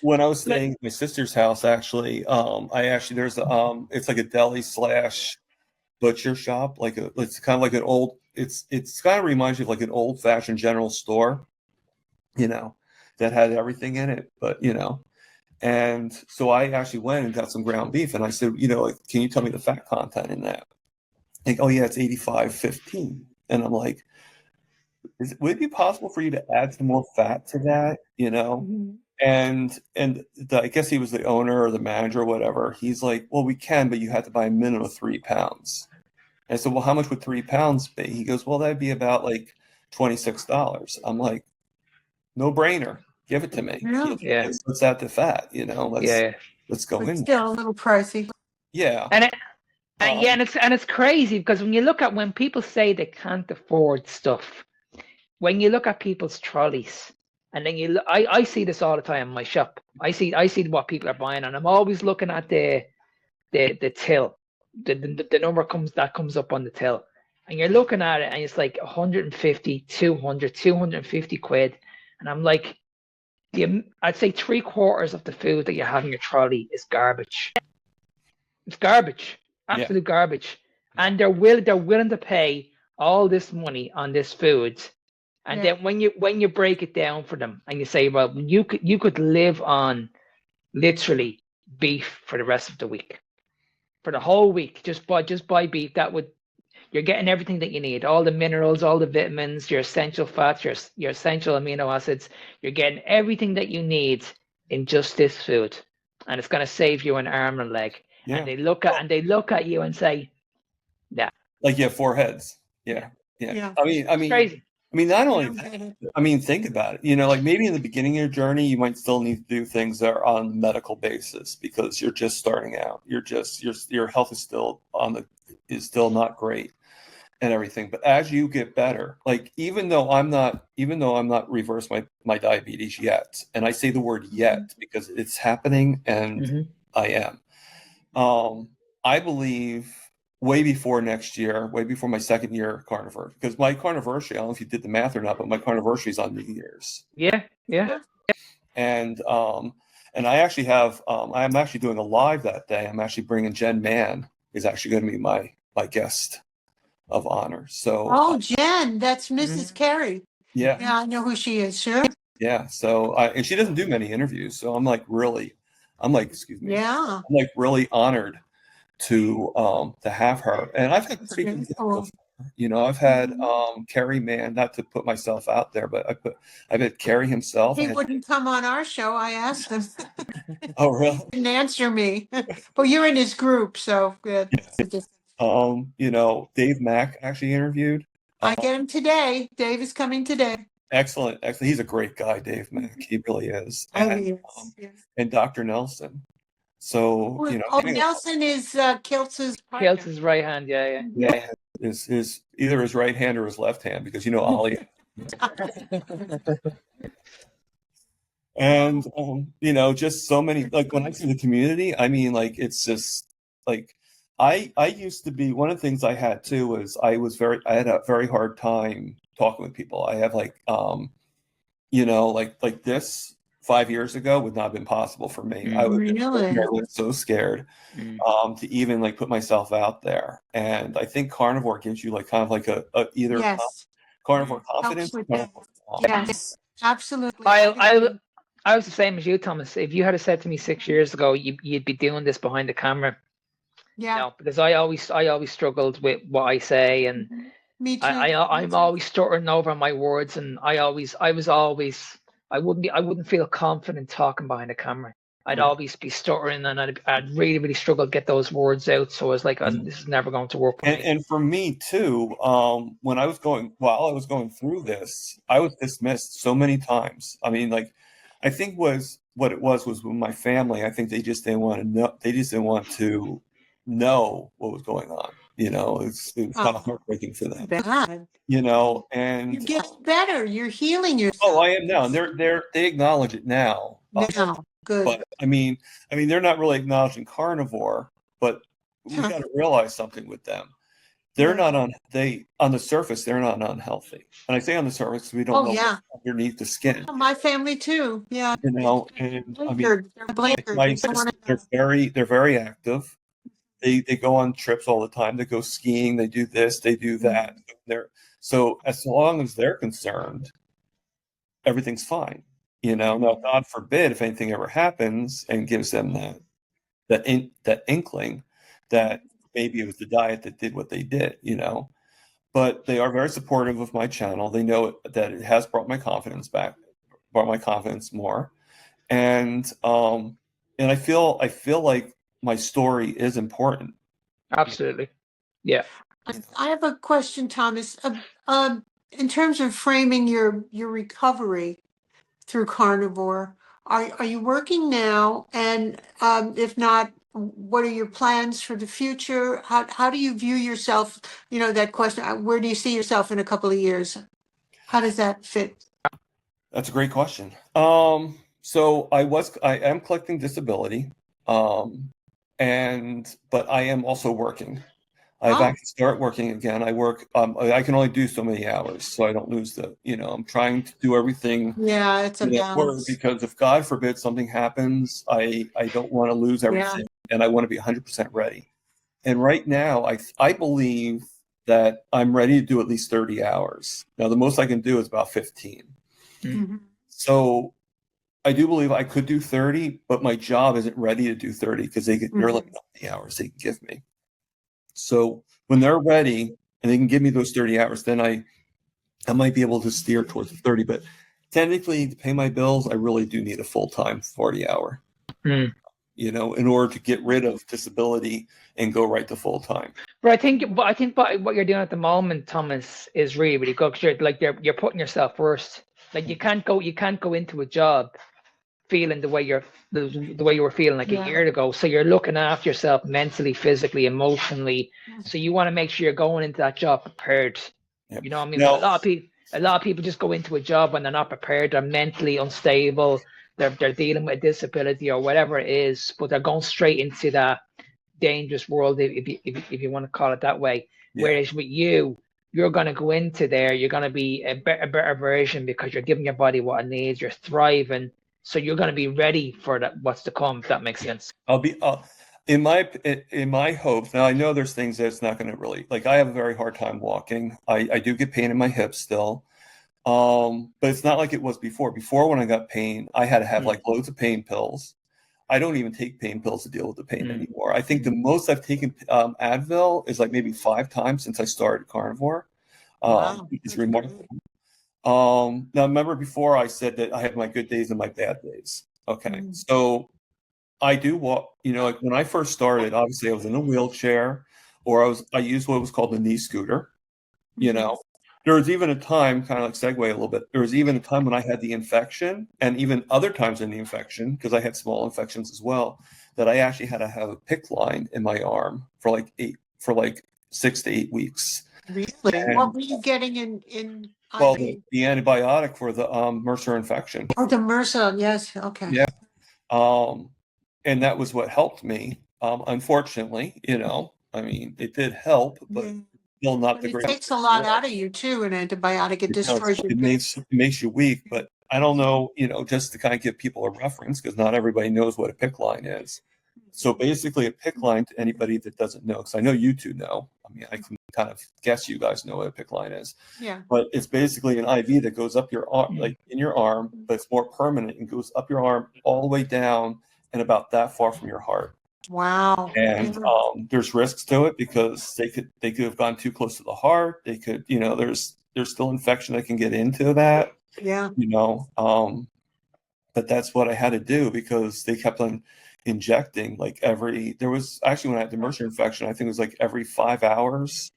when I was staying at my sister's house, actually, there's it's like a deli / butcher shop. It's kind of like an old. It's kind of reminds you of like an old fashioned general store, you know, that had everything in it. But, you know, And so I actually went and got some ground beef, and I said, like, can you tell me the fat content in that? Like, oh yeah, it's 85/15. And I'm like, would it be possible for you to add some more fat to that? And I guess he was the owner or the manager or whatever. He's like, well, we can, but you have to buy a minimum of 3 pounds. And I said, well, how much would 3 pounds be? He goes, well, that'd be about like $26. I'm like, no brainer. Give it to me. Yeah. Let's add the fat, let's go in. Still a little pricey. Yeah. And it's crazy because when people say they can't afford stuff, when you look at people's trolleys, and then I see this all the time in my shop. I see what people are buying, and I'm always looking at the till, the number comes up on the till, and you're looking at it, and it's like 150, 200, 250 quid, and I'm like, I'd say 3/4 of the food that you have in your trolley is garbage. It's garbage, absolute garbage, and they're willing to pay all this money on this food. And then when you break it down for them and you say, well, you could live on literally beef for the rest of the week, for the whole week, just buy beef. You're getting everything that you need, all the minerals, all the vitamins, your essential fats, your essential amino acids. You're getting everything that you need in just this food, and it's going to save you an arm and a leg. Yeah. And they look at you and say, yeah, like you have 4 heads. Yeah. I mean, it's crazy. I mean, not only that, think about it. Like maybe in the beginning of your journey, you might still need to do things that are on a medical basis because you're just starting out. Your health is still not great and everything. But as you get better, like even though I'm not reversed my diabetes yet, and I say the word yet because it's happening and I am. I believe way before next year, way before my second year carnivore, because my carnivorsary, I don't know if you did the math or not, but my carnivorsary is on New Year's. Yeah. And I actually have, I'm actually doing a live that day. I'm actually bringing Kerry Mann is actually going to be my guest of honor. So. Jen, that's Mrs. Kerry. Yeah. Yeah, I know who she is. Sure. Yeah. So, and she doesn't do many interviews. So I'm like, excuse me. Yeah. I'm like really honored to have her, and I've had pretty good before. I've had Kerry Mann, not to put myself out there, but I've had Kerry himself. He wouldn't come on our show. I asked him. Oh, really? He didn't answer me. But you're in his group, so good. Dave Mack actually interviewed. I get him today. Dave is coming today. Excellent. He's a great guy, Dave Mack. He really is. And Dr. Nelson. So Nelson is Kiltz's right hand. Yeah. Is either his right hand or his left hand because Ollie. And just so many, like when I see the community, I mean, like it's just like I used to be, one of the things I had too was I had a very hard time talking with people. I have like like this 5 years ago would not have been possible for me. I was so scared to even like put myself out there. And I think carnivore gives you like kind of like a either carnivore confidence. Yes, absolutely. I was the same as you, Thomas. If you had said to me 6 years ago you'd be doing this behind the camera, because I always struggled with what I say, and me too. I'm always stuttering over my words, and I wouldn't feel confident talking behind the camera. I'd always be stuttering, and I'd really, really struggle to get those words out. So I was like, this is never going to work for me. And for me too, while I was going through this, I was dismissed so many times. I mean, like, I think what it was with my family. I think they just didn't want to know. They just didn't want to know what was going on. It was kind of heartbreaking for them. Bad. And you're getting better. You're healing yourself. Oh, I am now. And they acknowledge it now. Good. But I mean, they're not really acknowledging carnivore, but we've got to realize something with them. They're not on the surface, they're not unhealthy. And I say on the surface because we don't know what's underneath the skin. My family too. Yeah. And I mean, they're very active. They go on trips all the time. They go skiing. They do this. They do that. So as long as they're concerned, everything's fine. Now, God forbid if anything ever happens, and gives them that inkling that maybe it was the diet that did what they did, but they are very supportive of my channel. They know that it has brought my confidence back, brought my confidence more. And I feel like my story is important. Absolutely. Yeah. I have a question, Thomas. In terms of framing your recovery through Carnivore, are you working now? And if not, what are your plans for the future? How do you view yourself? That question. Where do you see yourself in a couple of years? How does that fit? That's a great question. So I am collecting disability, but I am also working. I've actually started working again. I work. I can only do so many hours, so I don't lose I'm trying to do everything. Yeah, it's a balance. Because if God forbid something happens, I don't want to lose everything, and I want to be 100% ready. And right now, I believe that I'm ready to do at least 30 hours. Now, the most I can do is about 15. Mm-hmm. So I do believe I could do 30, but my job isn't ready to do 30 because they're limited on the hours they can give me. So when they're ready and they can give me those 30 hours, then I might be able to steer towards the 30. But technically, to pay my bills, I really do need a full-time 40-hour. In order to get rid of disability and go right to full-time. But I think what you're doing at the moment, Thomas, is really, really good, because you're putting yourself first. Like you can't go into a job feeling the way you were feeling like a year ago. So you're looking after yourself mentally, physically, emotionally. So you want to make sure you're going into that job prepared. Yep. You know what I mean? Now, a lot of people just go into a job when they're not prepared. They're mentally unstable. They're dealing with a disability or whatever it is, but they're going straight into that dangerous world, if you want to call it that way. Whereas with you're going to go into there, you're going to be a better version because you're giving your body what it needs. You're thriving, so you're going to be ready for what's to come. If that makes sense. I'll be in my hopes. Now I know there's things that's not going to really, like, I have a very hard time walking. I do get pain in my hips still. But it's not like it was before. Before, when I got pain, I had to have like loads of pain pills. I don't even take pain pills to deal with the pain anymore. I think the most I've taken Advil is like maybe 5 times since I started Carnivore. Which is remarkable. Now, remember before I said that I have my good days and my bad days. Okay, so I do walk. Like when I first started, obviously I was in a wheelchair, or I used what was called the knee scooter. There was even a time, kind of like segue a little bit, there was even a time when I had the infection, and even other times in the infection, because I had small infections as well, that I actually had to have a PICC line in my arm for like 6 to 8 weeks. Really? And what were you getting in well, the antibiotic for the MRSA infection. Oh, the MRSA, yes, okay. Yeah. And that was what helped me. Unfortunately, I mean, it did help, but still not the greatest. It takes a lot out of you too, an antibiotic. It destroys your. It makes you weak, but I don't know, just to kind of give people a reference, because not everybody knows what a PICC line is. So basically, a PICC line, to anybody that doesn't know, because I know you two know. I mean, I can kind of guess you guys know what a PICC line is. Yeah. But it's basically an IV that goes up your arm, like in your arm, but it's more permanent and goes up your arm all the way down and about that far from your heart. Wow. And there's risks to it, because they could have gone too close to the heart. They could, there's still infection that can get into that. Yeah. But that's what I had to do, because they kept on injecting there was actually, when I had the MRSA infection, I think it was like every 5 hours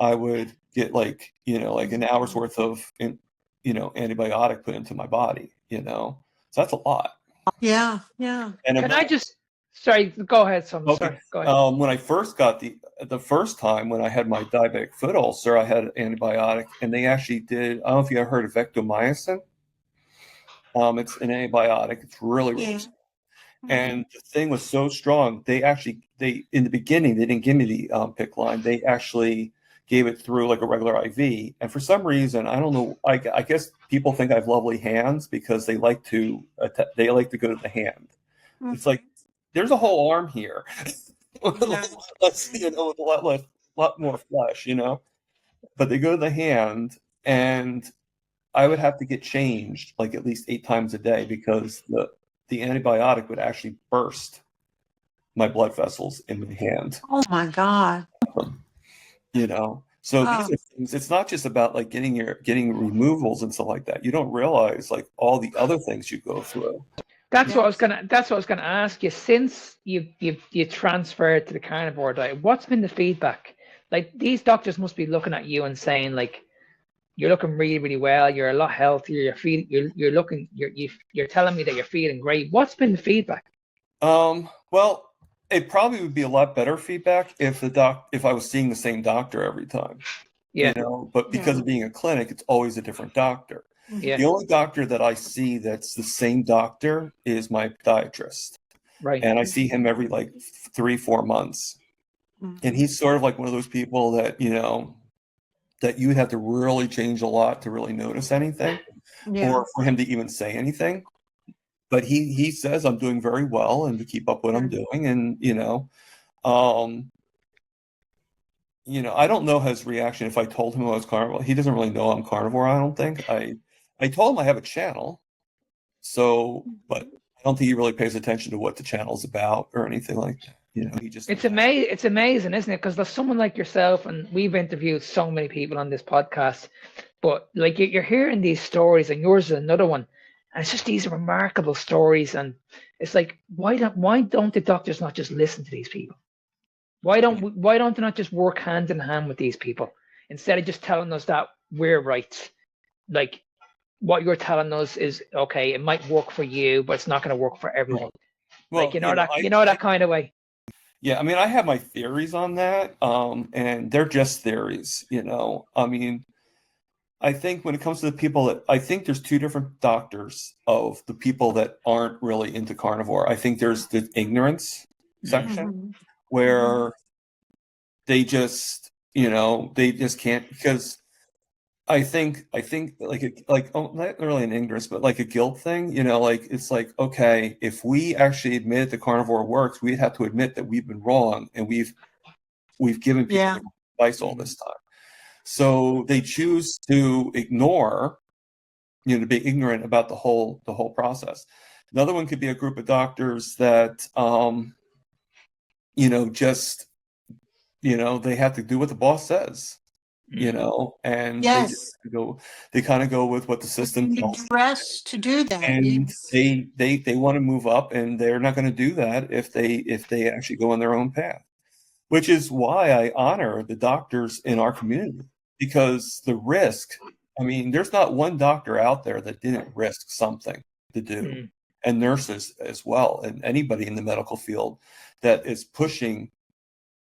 I would get like an hour's worth of antibiotic put into my body, so that's a lot. Yeah. And Can I just sorry, go ahead, Tom. Okay. Sorry, go ahead. When I first got the first time when I had my diabetic foot ulcer, I had an antibiotic, and they actually did, I don't know if you ever heard of vectomycin. It's an antibiotic. It's really strong. And the thing was so strong, they in the beginning, they didn't give me the PICC line. They actually gave it through like a regular IV. And for some reason, I don't know, I guess people think I have lovely hands, because they like to go to the hand. It's like, there's a whole arm here. With a lot more flesh, but they go to the hand, and I would have to get changed like at least 8 times a day because the antibiotic would actually burst my blood vessels in my hand. Oh my God. You know, so these are things. It's not just about like getting removals and stuff like that. You don't realize like all the other things you go through. That's what I was gonna ask you. Since you transferred to the carnivore diet, what's been the feedback? Like these doctors must be looking at you and saying like, you're looking really, really well. You're a lot healthier. You're telling me that you're feeling great. What's been the feedback? Well, it probably would be a lot better feedback if I was seeing the same doctor every time. Yeah. You know, but because of being a clinic, it's always a different doctor. Yeah. The only doctor that I see that's the same doctor is my podiatrist. Right. And I see him every like 3-4 months. And he's sort of like one of those people that, you know, that you would have to really change a lot to really notice anything or for him to even say anything. But he says I'm doing very well and to keep up what I'm doing. And, you know, I don't know his reaction if I told him I was carnivore. He doesn't really know I'm carnivore, I don't think. I told him I have a channel. So, but I don't think he really pays attention to what the channel's about or anything like that. You know, he just. It's amazing, isn't it? Because there's someone like yourself, and we've interviewed so many people on this podcast, but like you're hearing these stories, and yours is another one, and it's just these remarkable stories, and it's like, why don't the doctors not just listen to these people? Why don't they not just work hand in hand with these people instead of just telling us that we're right? Like what you're telling us is okay, it might work for you, but it's not going to work for everyone. Well, like that kind of way. Yeah, I mean, I have my theories on that, and they're just theories, you know. I mean, I think when it comes to the people that I think there's 2 different doctors of the people that aren't really into carnivore. I think there's the ignorance section where they just, you know, they just can't, because I think like not really an ignorance, but like a guilt thing, you know, like it's like, okay, if we actually admit that carnivore works, we'd have to admit that we've been wrong and we've given people advice all this time. So they choose to ignore, you know, to be ignorant about the whole process. Another one could be a group of doctors that, you know, just, you know, they have to do what the boss says. You know, and they kind of go with what the system tells them. Rest to do that, and they want to move up, and they're not going to do that if they actually go on their own path. Which is why I honor the doctors in our community, because the risk. I mean, there's not one doctor out there that didn't risk something to do, and nurses as well, and anybody in the medical field that is pushing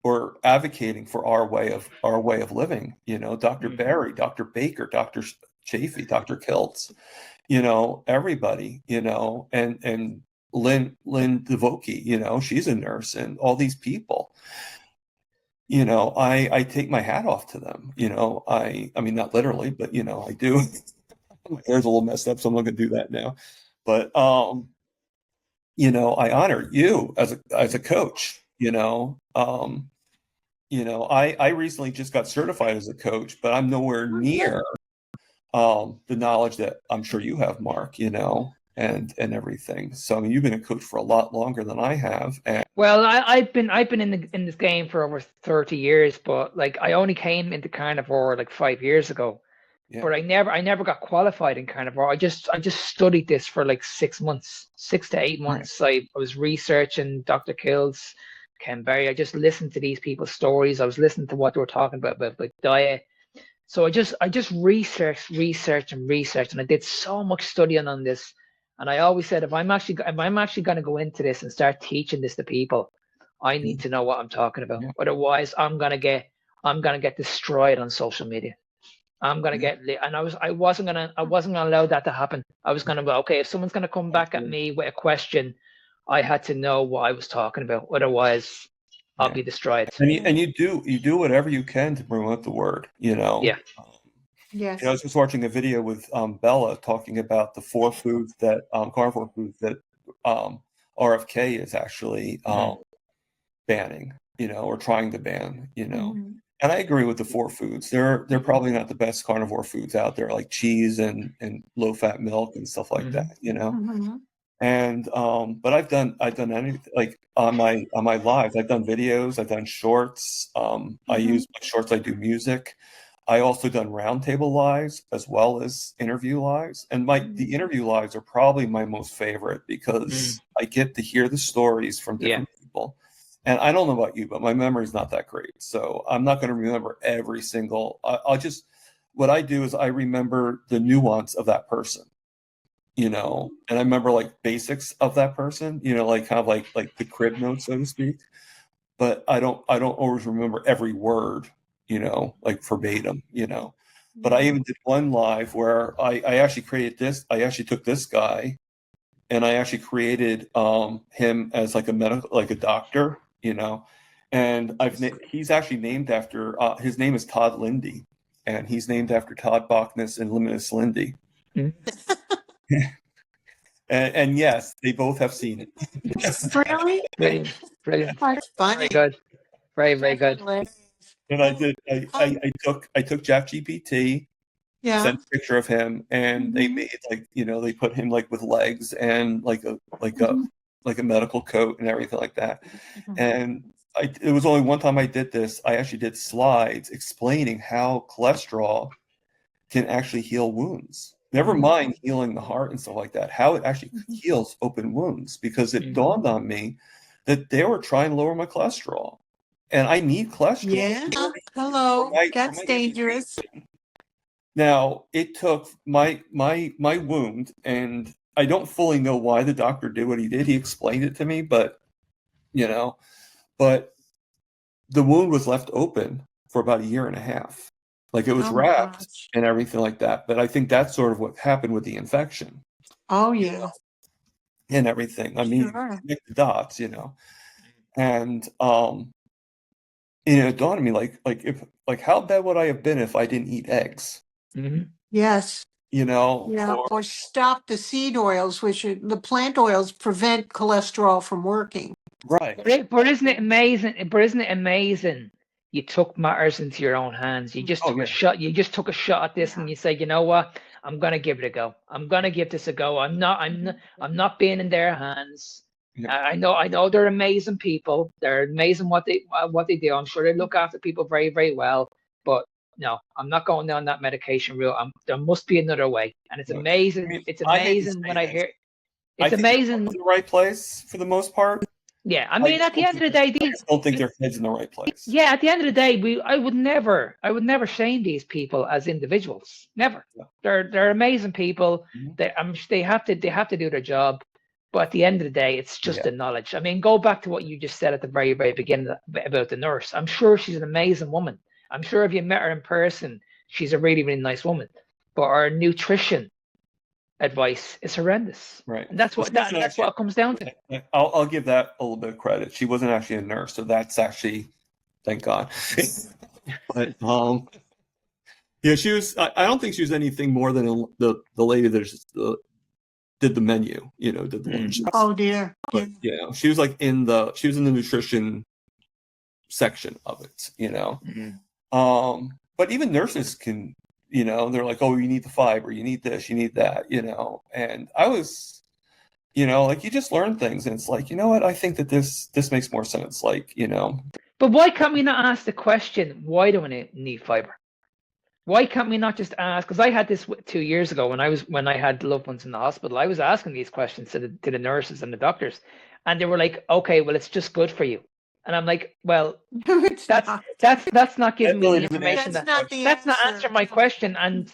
or advocating for our way of living, you know, Dr. Barry, Dr. Baker, Dr. Chafee, Dr. Kiltz, you know, everybody, you know, and Lynn DeVoke, you know, she's a nurse, and all these people, you know, I take my hat off to them, you know, I mean, not literally, but, you know, I do. My hair's a little messed up, so I'm not going to do that now. But, you know, I honor you as a coach, you know. You know, I recently just got certified as a coach, but I'm nowhere near the knowledge that I'm sure you have, Mark, you know, and everything. So I mean, you've been a coach for a lot longer than I have. And well, I've been in this game for over 30 years, but like I only came into carnivore like 5 years ago. Yeah. But I never got qualified in carnivore. I just studied this for like 6 months, 6 to 8 months. Right. I was researching Dr. Kills, Ken Berry. I just listened to these people's stories. I was listening to what they were talking about like diet. So I just researched, and I did so much studying on this. And I always said, if I'm actually going to go into this and start teaching this to people, I need to know what I'm talking about. Yeah. Otherwise, I'm gonna get destroyed on social media. I'm gonna get lit, and I wasn't gonna allow that to happen. I was gonna go, okay, if someone's gonna come back at me with a question, I had to know what I was talking about. Otherwise, I'll be destroyed. And you do whatever you can to promote the word, you know. Yeah. Yes. You know, I was just watching a video with Bella talking about the 4 foods that carnivore foods that RFK is actually banning, you know, or trying to ban, you know. And I agree with the 4 foods. They're probably not the best carnivore foods out there, like cheese and low fat milk and stuff like that, you know. Mhm. And but I've done anything, like on my lives. I've done videos, I've done shorts. I Mhm. use my shorts. I do music. I also done roundtable lives as well as interview lives. And the interview lives are probably my most favorite because I get to hear the stories from different people. And I don't know about you, but my memory's not that great. So I'm not going to remember every single. I'll just, what I do is I remember the nuance of that person, you know, and I remember like basics of that person, you know, like kind of like the crib notes, so to speak. But I don't always remember every word, you know, like verbatim, you know. But I even did one live where I actually created this. I actually took this guy and I actually created him as like a medical, like a doctor, you know. And he's actually named after his name is Todd Lindy, and he's named after Todd Bachnes and Limitless Lindy. And yes, they both have seen it. Really? Brilliant. That's funny. Very good. Very good. Definitely. And I took ChatGPT, Yeah. sent a picture of him, and they made like, you know, they put him like with legs and like a medical coat and everything like that. And it was only one time I did this. I actually did slides explaining how cholesterol can actually heal wounds. Never mind healing the heart and stuff like that, how it actually heals open wounds, because it dawned on me that they were trying to lower my cholesterol. And I need cholesterol. Yeah. Hello. That's dangerous. Now, it took my wound, and I don't fully know why the doctor did what he did. He explained it to me, but you know, but the wound was left open for about 1.5 years. Like it was wrapped and everything like that. But I think that's sort of what happened with the infection. Oh yeah. And everything. I mean, connect the dots, you know. And it dawned on me like how bad would I have been if I didn't eat eggs? Yes. You know, Yeah. Or stop the seed oils, which are, the plant oils prevent cholesterol from working. right. But isn't it amazing? But isn't it amazing? You took matters into your own hands. You just took a shot. You just took a shot at this, and you said, you know what? I'm gonna give it a go. I'm gonna give this a go. I'm not being in their hands. I know they're amazing people. They're amazing what they do. I'm sure they look after people very, very well. But no, I'm not going down that medication route. There must be another way. And it's amazing. I mean, It's amazing when I hear. It's I think amazing. they're in the right place for the most part. Yeah, I mean, at the end of the day, I don't think their head's in the right place. yeah, at the end of the day, I would never shame these people as individuals. Never. Yeah. They're amazing people. Mhm. They have to do their job. But at the end of the day, it's just the knowledge. I mean, go back to what you just said at the very, very beginning about the nurse. I'm sure she's an amazing woman. I'm sure if you met her in person, she's a really, really nice woman. But her nutrition advice is horrendous. Right. And that's what it comes down to. I'll give that a little bit of credit. She wasn't actually a nurse, so that's actually, thank God. But yeah, she was. I don't think she was anything more than the lady that just did the menu. You know, did the lunches. Oh dear. But you know, she was like she was in the nutrition section of it. You know, but even nurses can. You know, they're like, oh, you need the fiber, you need this, you need that. You know, and I was. You know, like you just learn things, and it's like, you know what? I think that this makes more sense. Like, you know. But why can't we not ask the question? Why do we need fiber? Why can't we not just ask? Because I had this 2 years ago when I had loved ones in the hospital. I was asking these questions to the nurses and the doctors, and they were like, "Okay, well, it's just good for you." And I'm like, "Well, that's not giving me the information. That's not answering my question." And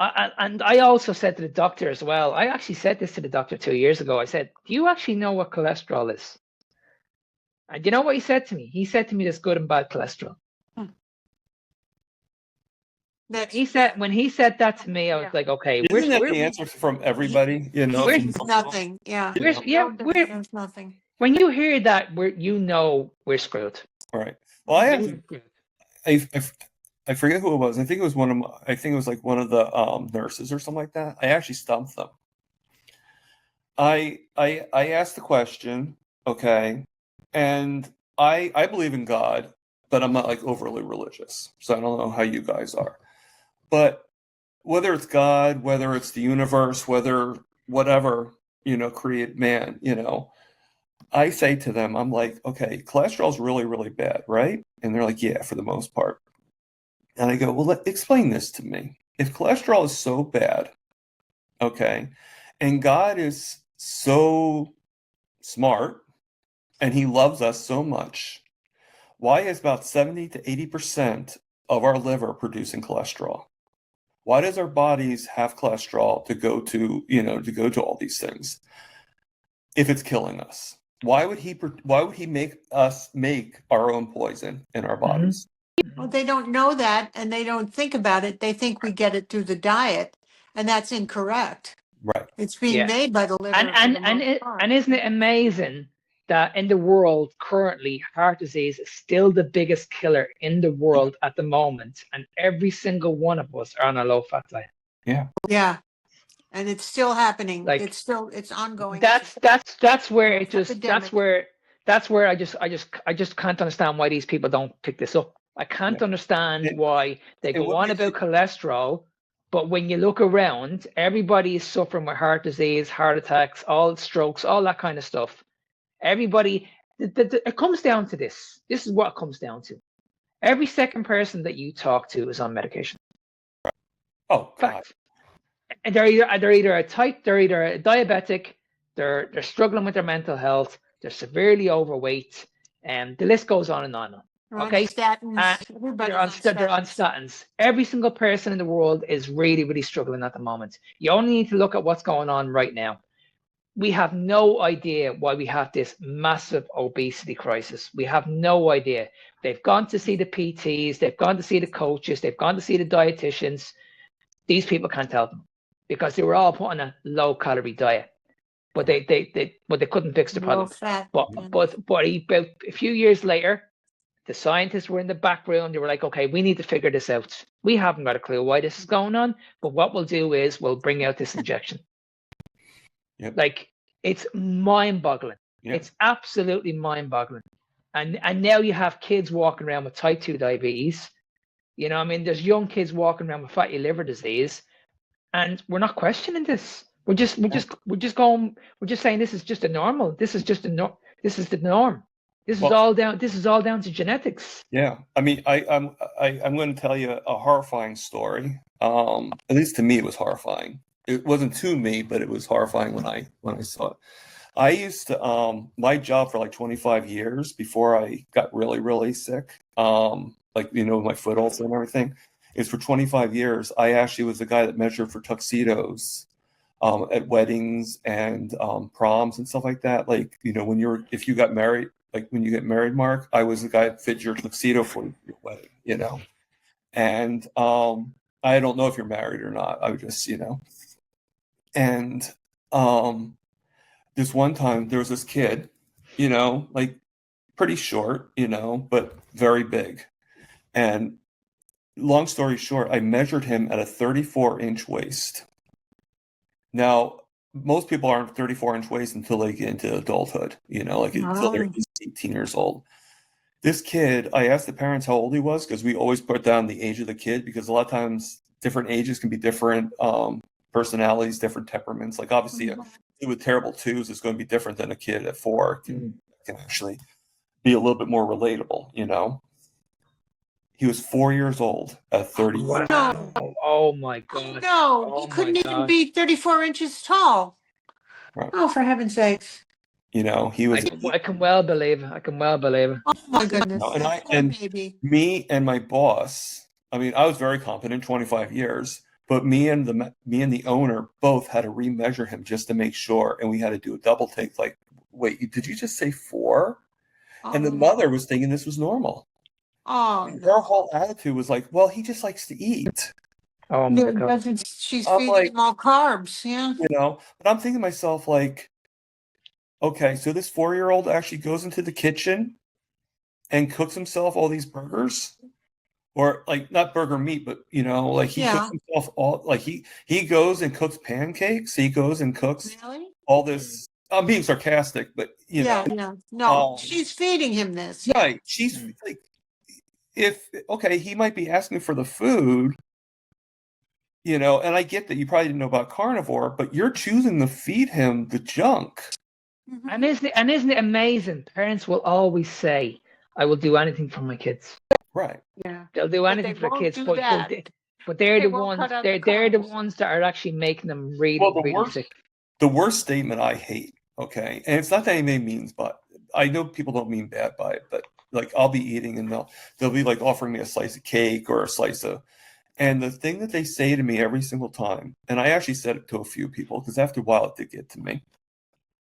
I also said to the doctor as well. I actually said this to the doctor 2 years ago. I said, "Do you actually know what cholesterol is?" And you know what he said to me? He said to me, "There's good and bad cholesterol." He said when he said that to me, I was like, "Okay, isn't that the answer from everybody?" You know, nothing. Yeah. There's nothing. When you hear that, we're screwed. All right. Well, I forget who it was. I think it was like one of the nurses or something like that. I actually stumped them. I asked the question, okay, and I believe in God, but I'm not like overly religious. So I don't know how you guys are. But whether it's God, whether it's the universe, whether whatever, create man, I say to them, I'm like, okay, cholesterol is really, really bad, right? And they're like, yeah, for the most part. And I go, well, explain this to me. If cholesterol is so bad, okay, and God is so smart and he loves us so much, why is about 70 to 80% of our liver producing cholesterol? Why does our bodies have cholesterol to go to all these things if it's killing us? Why would he make us make our own poison in our bodies? Well, they don't know that and they don't think about it. They think we get it through the diet, and that's incorrect. Right. It's being made by the liver. And isn't it amazing that in the world currently, heart disease is still the biggest killer in the world at the moment, and every single one of us are on a low-fat diet. Yeah. Yeah. And it's still happening. Like, it's ongoing. That's where it just Epidemic. that's where I just can't understand why these people don't pick this up. I can't understand why they go on about cholesterol, but when you look around, everybody is suffering with heart disease, heart attacks, all strokes, all that kind of stuff. Everybody, it comes down to this. This is what it comes down to. Every second person that you talk to is on medication. Oh, God. Fact. And they're either a diabetic, they're struggling with their mental health, they're severely overweight, and the list goes on and on. Okay, statins. They're on statins. Every single person in the world is really, really struggling at the moment. You only need to look at what's going on right now. We have no idea why we have this massive obesity crisis. We have no idea. They've gone to see the PTs, they've gone to see the coaches, they've gone to see the dietitians. These people can't help them because they were all put on a low-calorie diet, but they couldn't fix the problem. But about a few years later, the scientists were in the back room. They were like, okay, we need to figure this out. We haven't got a clue why this is going on, but what we'll do is we'll bring out this injection. Like, it's mind-boggling. It's absolutely mind-boggling. And now you have kids walking around with type 2 diabetes. There's young kids walking around with fatty liver disease, and we're not questioning this. We're just saying this is just a normal. This is the norm. This is all down to genetics. Yeah. I mean, I'm going to tell you a horrifying story. At least to me, it was horrifying. It wasn't to me, but it was horrifying when I saw it. I used to my job for like 25 years before I got really, really sick. My foot ulcer and everything, is for 25 years. I actually was the guy that measured for tuxedos at weddings and proms and stuff like that. Like, if you got married, like when you get married, Mark, I was the guy that fit your tuxedo for your wedding, And I don't know if you're married or not. I would just, And this one time there was this kid, like pretty short, but very big. And long story short, I measured him at a 34-inch waist. Now, most people aren't 34-inch waist until they get into adulthood, until they're 18 years old. This kid, I asked the parents how old he was because we always put down the age of the kid because a lot of times different ages can be different personalities, different temperaments. Like obviously a kid with terrible twos is going to be different than a kid at 4 can actually be a little bit more relatable, He was 4 years old at 30. Wow. Oh my God. No, he couldn't even be 34 inches tall. Right. Oh, for heaven's sakes. He was. I can well believe it. Oh my goodness. Me and my boss, I mean, I was very competent, 25 years, but me and the owner both had to remeasure him just to make sure. And we had to do a double take. Like, wait, did you just say 4? And the mother was thinking this was normal. Oh, her whole attitude was like, well, he just likes to eat. Oh my God. She's feeding him all carbs, yeah. But I'm thinking to myself, like, okay, so this 4-year-old actually goes into the kitchen and cooks himself all these burgers, or like not burger meat, but cooks himself all. Like he goes and cooks pancakes. He goes and cooks all this. I'm being sarcastic, but No, she's feeding him this. Right, she's like. okay, he might be asking for the food, you know, and I get that you probably didn't know about carnivore, but you're choosing to feed him the junk. Mhm. And isn't it amazing? Parents will always say, "I will do anything for my kids." Right. Yeah. They'll do But anything they for their won't kids, do but that. they're They the won't ones cut out the they're the carbs. ones that are actually making them really Well, really sick. the worst statement I hate, okay, and it's not that anybody means, but I know people don't mean bad by it, but like I'll be eating and they'll be like offering me a slice of cake or a slice of, and the thing that they say to me every single time, and I actually said it to a few people because after a while it did get to me,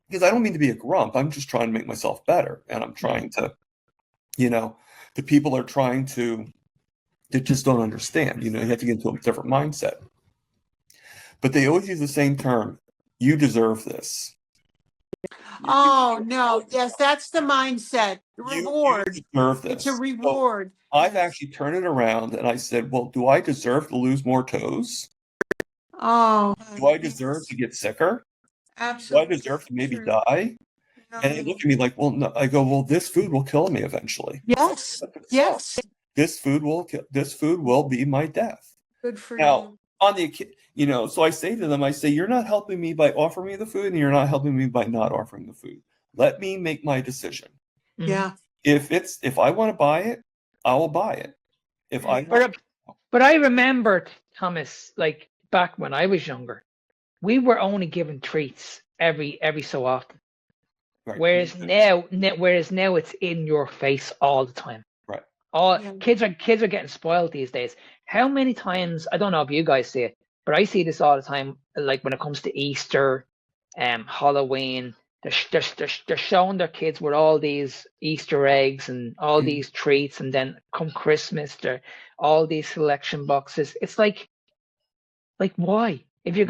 because I don't mean to be a grump, I'm just trying to make myself better, and I'm trying to, you know, the people are trying to, they just don't understand, you know, you have to get into a different mindset. But they always use the same term, you deserve this. Oh no, yes, that's the mindset. You Reward. deserve It's a this. So reward. I've Yes. actually turned it around and I said, well, do I deserve to lose more toes? Oh, Do I deserve to get sicker? Do I absolutely deserve to maybe true. die? No, And they no. look at me like, well, no. I go, well, this food will kill me eventually. Yes, yes. This food will be my death. Good for Now, you. on the, you know, so I say to them, I say, you're not helping me by offering me the food, and you're not helping me by not offering the food. Let me make my decision. Yeah. If I want to buy it, I will buy it. If I want, But I remembered, Thomas, like back when I was younger, we were only given treats every so often. right, Whereas now it's in your face all the time. right. All Yeah. kids are getting spoiled these days. How many times, I don't know if you guys see it, but I see this all the time, like when it comes to Easter, Halloween, they're showing their kids with all these Easter eggs and all these treats, and then come Christmas, they're all these selection boxes. It's like why? If you are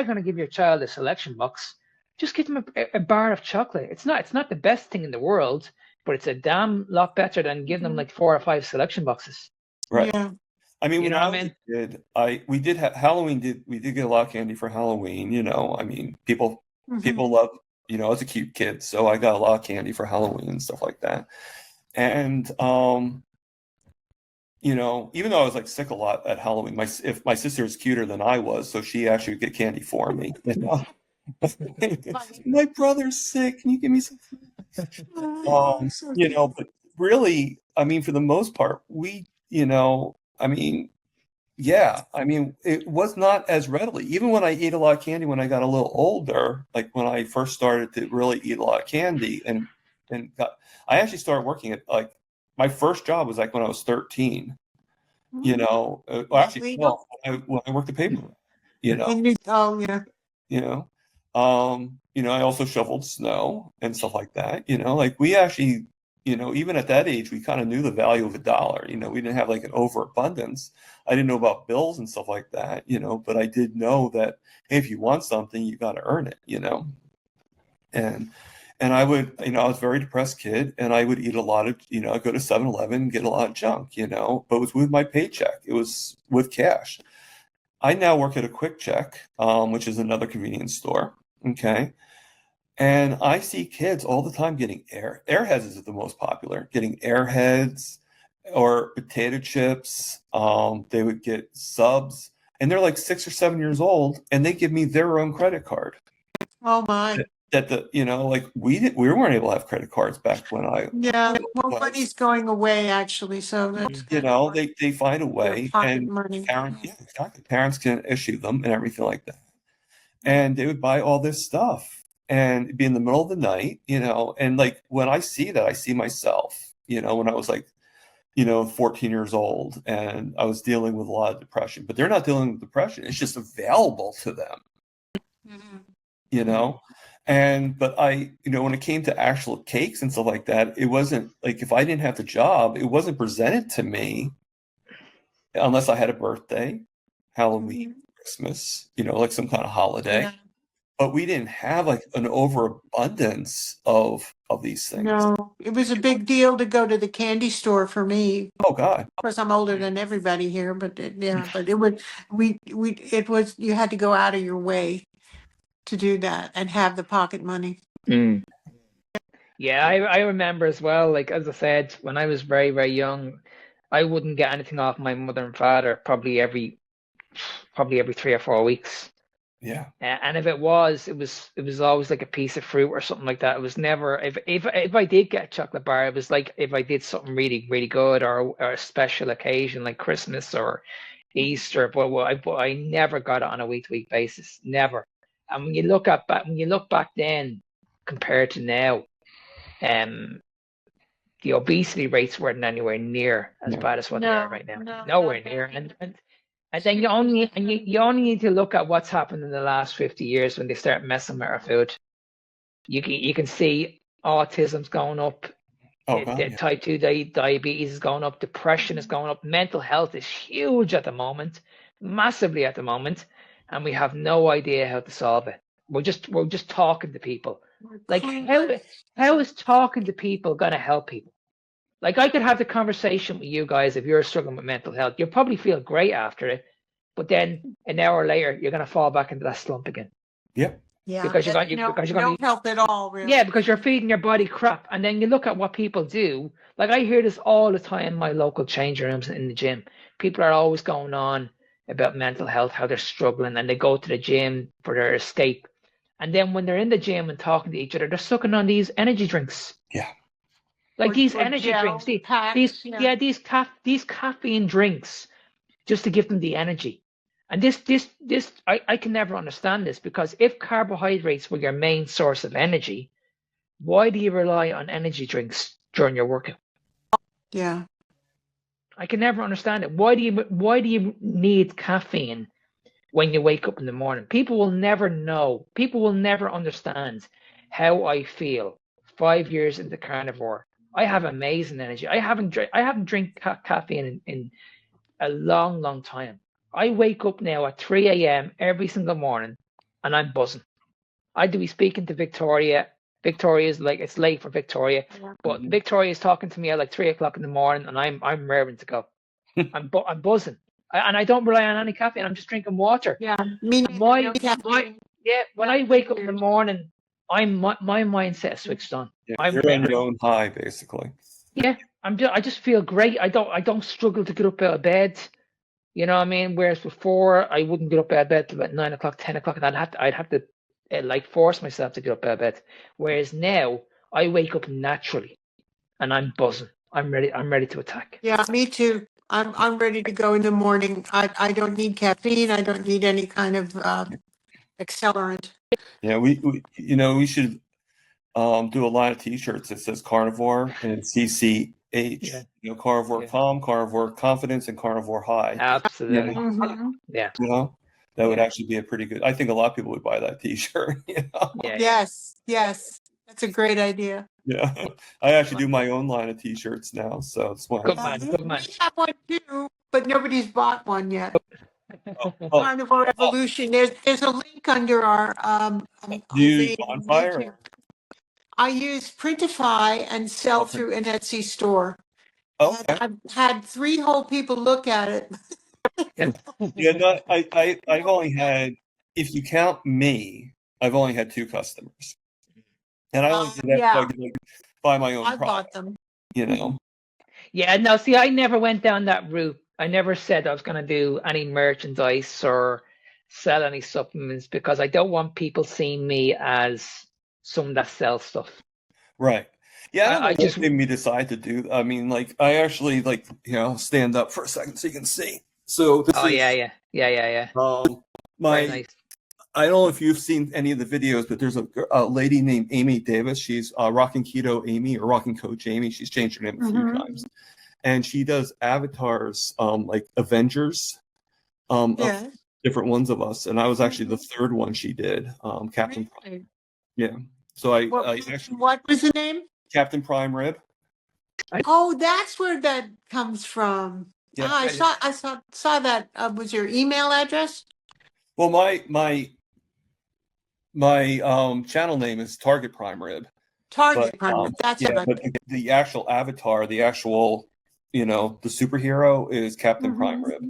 gonna give your child a selection box, just give them a bar of chocolate. It's not the best thing in the world, but it's a damn lot better than giving them like 4 or 5 selection boxes. Right. Yeah. I mean, You when know I what I was mean? a kid, we did have Halloween. We did get a lot of candy for Halloween. You know, I mean, people Mhm. love. You know, I was a cute kid, so I got a lot of candy for Halloween and stuff like that. And you know, even though I was like sick a lot at Halloween, if my sister is cuter than I was, so she actually would get candy for me. You know? My brother's sick. Can you give me some? Oh, so You cute. know, but really, I mean, for the most part, you know, I mean, yeah, I mean, it was not as readily. Even when I ate a lot of candy when I got a little older, like when I first started to really eat a lot of candy, I actually started working at like my first job was like when I was 13. You know, well, actually, Legal? when I worked at paper, you know, Oh, yeah. you know, you know, I also shoveled snow and stuff like that. You know, like we actually, you know, even at that age, we kind of knew the value of a dollar. You know, we didn't have like an overabundance. I didn't know about bills and stuff like that. You know, but I did know that hey, if you want something, you got to earn it. You know, and I would, you know, I was a very depressed kid, and I would eat a lot of, you know, I'd go to 7-Eleven and get a lot of junk. You know, but it was with my paycheck. It was with cash. I now work at a Quick Check, which is another convenience store. Okay. And I see kids all the time getting airheads is the most popular, getting airheads or potato chips. They would get subs, and they're like 6 or 7 years old, and they give me their own credit card. Oh my. That the, you know, like we weren't able to have credit cards back when I Yeah. Well, was. money's going away actually, so that's You good. know, they find a Their way, pocket and money. parents can issue them and everything like that. And they would buy all this stuff and it'd be in the middle of the night, you know, and like when I see that, I see myself, you know, when I was like, you know, 14 years old and I was dealing with a lot of depression, but they're not dealing with depression. It's just available to them, Mhm. you know? But you know, when it came to actual cakes and stuff like that, it wasn't like if I didn't have the job, it wasn't presented to me unless I had a birthday, Halloween, Christmas, you know, like some kind of holiday. Yeah. But we didn't have like an overabundance of these things. No, it was a big deal to go to the candy store for me. Oh God. Of course, I'm older than everybody here, but yeah, but it would, it was, you had to go out of your way to do that and have the pocket money. Yeah, I remember as well, like as I said, when I was very, very young, I wouldn't get anything off my mother and father probably every 3 or 4 weeks. Yeah. And if it was always like a piece of fruit or something like that. It was never, if I did get a chocolate bar, it was like if I did something really, really good, or a special occasion like Christmas or Easter, but I never got it on a week-to-week basis, never. And when you look back then compared to now, the obesity rates weren't anywhere near as bad as what they are right now. Nowhere near. And then you only need to look at what's happened in the last 50 years when they start messing with our food. You can see autism's going up, type 2 diabetes is going up, depression is going up, mental health is huge at the moment, massively at the moment, and we have no idea how to solve it. We're just talking to people. Like how is talking to people gonna help people? Like I could have the conversation with you guys if you're struggling with mental health. You'll probably feel great after it, but then an hour later you're gonna fall back into that slump again. Yep. Yeah. Because you're gonna no help at all, really. Yeah, because you're feeding your body crap, and then you look at what people do. Like I hear this all the time in my local change rooms in the gym. People are always going on about mental health, how they're struggling, and they go to the gym for their escape. And then when they're in the gym and talking to each other, they're sucking on these energy drinks. Yeah. Like these Or energy gel drinks, packs, these caffeine drinks, just to give them the energy. And I can never understand this, because if carbohydrates were your main source of energy, why do you rely on energy drinks during your workout? Yeah. I can never understand it. Why do you need caffeine when you wake up in the morning? People will never know. People will never understand how I feel 5 years into carnivore. I have amazing energy. I haven't drank caffeine in a long, long time. I wake up now at 3 a.m. every single morning, and I'm buzzing. I do be speaking to Victoria. Victoria's like, it's late for Victoria, but Victoria is talking to me at like 3 o'clock in the morning, and I'm raring to go. I'm buzzing, and I don't rely on any caffeine. I'm just drinking water. Yeah. Me When I wake up in the morning, my mindset is switched on. Yeah, you're on your own high, basically. Yeah, I just feel great. I don't struggle to get up out of bed. You know what I mean? Whereas before, I wouldn't get up out of bed till about 9 o'clock, 10 o'clock, and I'd have to like force myself to get up out of bed. Whereas now, I wake up naturally, and I'm buzzing. I'm ready to attack. Yeah, me too. I'm ready to go in the morning. I don't need caffeine. I don't need any kind of accelerant. Yeah, we should do a line of T-shirts that says Carnivore and CCH. Yeah. Carnivore Calm, Carnivore Confidence, and Carnivore High. Absolutely. Yeah. That would actually be a pretty good. I think a lot of people would buy that T-shirt. Yeah. Yes, that's a great idea. Yeah, I actually do my own line of T-shirts now, so it's one. Good man. We have one too, but nobody's bought one yet. Carnivore Evolution. There's a link under our Do you use Bonfire? I use Printify and sell through an Etsy store. Okay. And I've had 3 whole people look at it. Yeah, no, I've only had, if you count me, I've only had 2 customers, and I only did that so I could buy my own I product. bought them. Yeah, no, see, I never went down that route. I never said I was going to do any merchandise or sell any supplements, because I don't want people seeing me as someone that sells stuff. Right. Yeah, I just made me decide to do. I mean, like, I actually stand up for a second so you can see. So this is, yeah. My nice. I don't know if you've seen any of the videos, but there's a lady named Amy Davis. She's Rockin' Keto Amy, or Rockin' Coach Amy. She's changed her name a few times, and she does avatars, like Avengers, of different ones of us. And I was actually the 3rd one she did, Captain Prime. Yeah. So I actually. What was the name? Captain Prime Rib. Oh, that's where that comes from. Yeah. I saw that. Was your email address? Well, my channel name is Target Prime Rib. Target Prime Rib. That's what but the actual avatar, the actual, the superhero is Captain Prime Rib.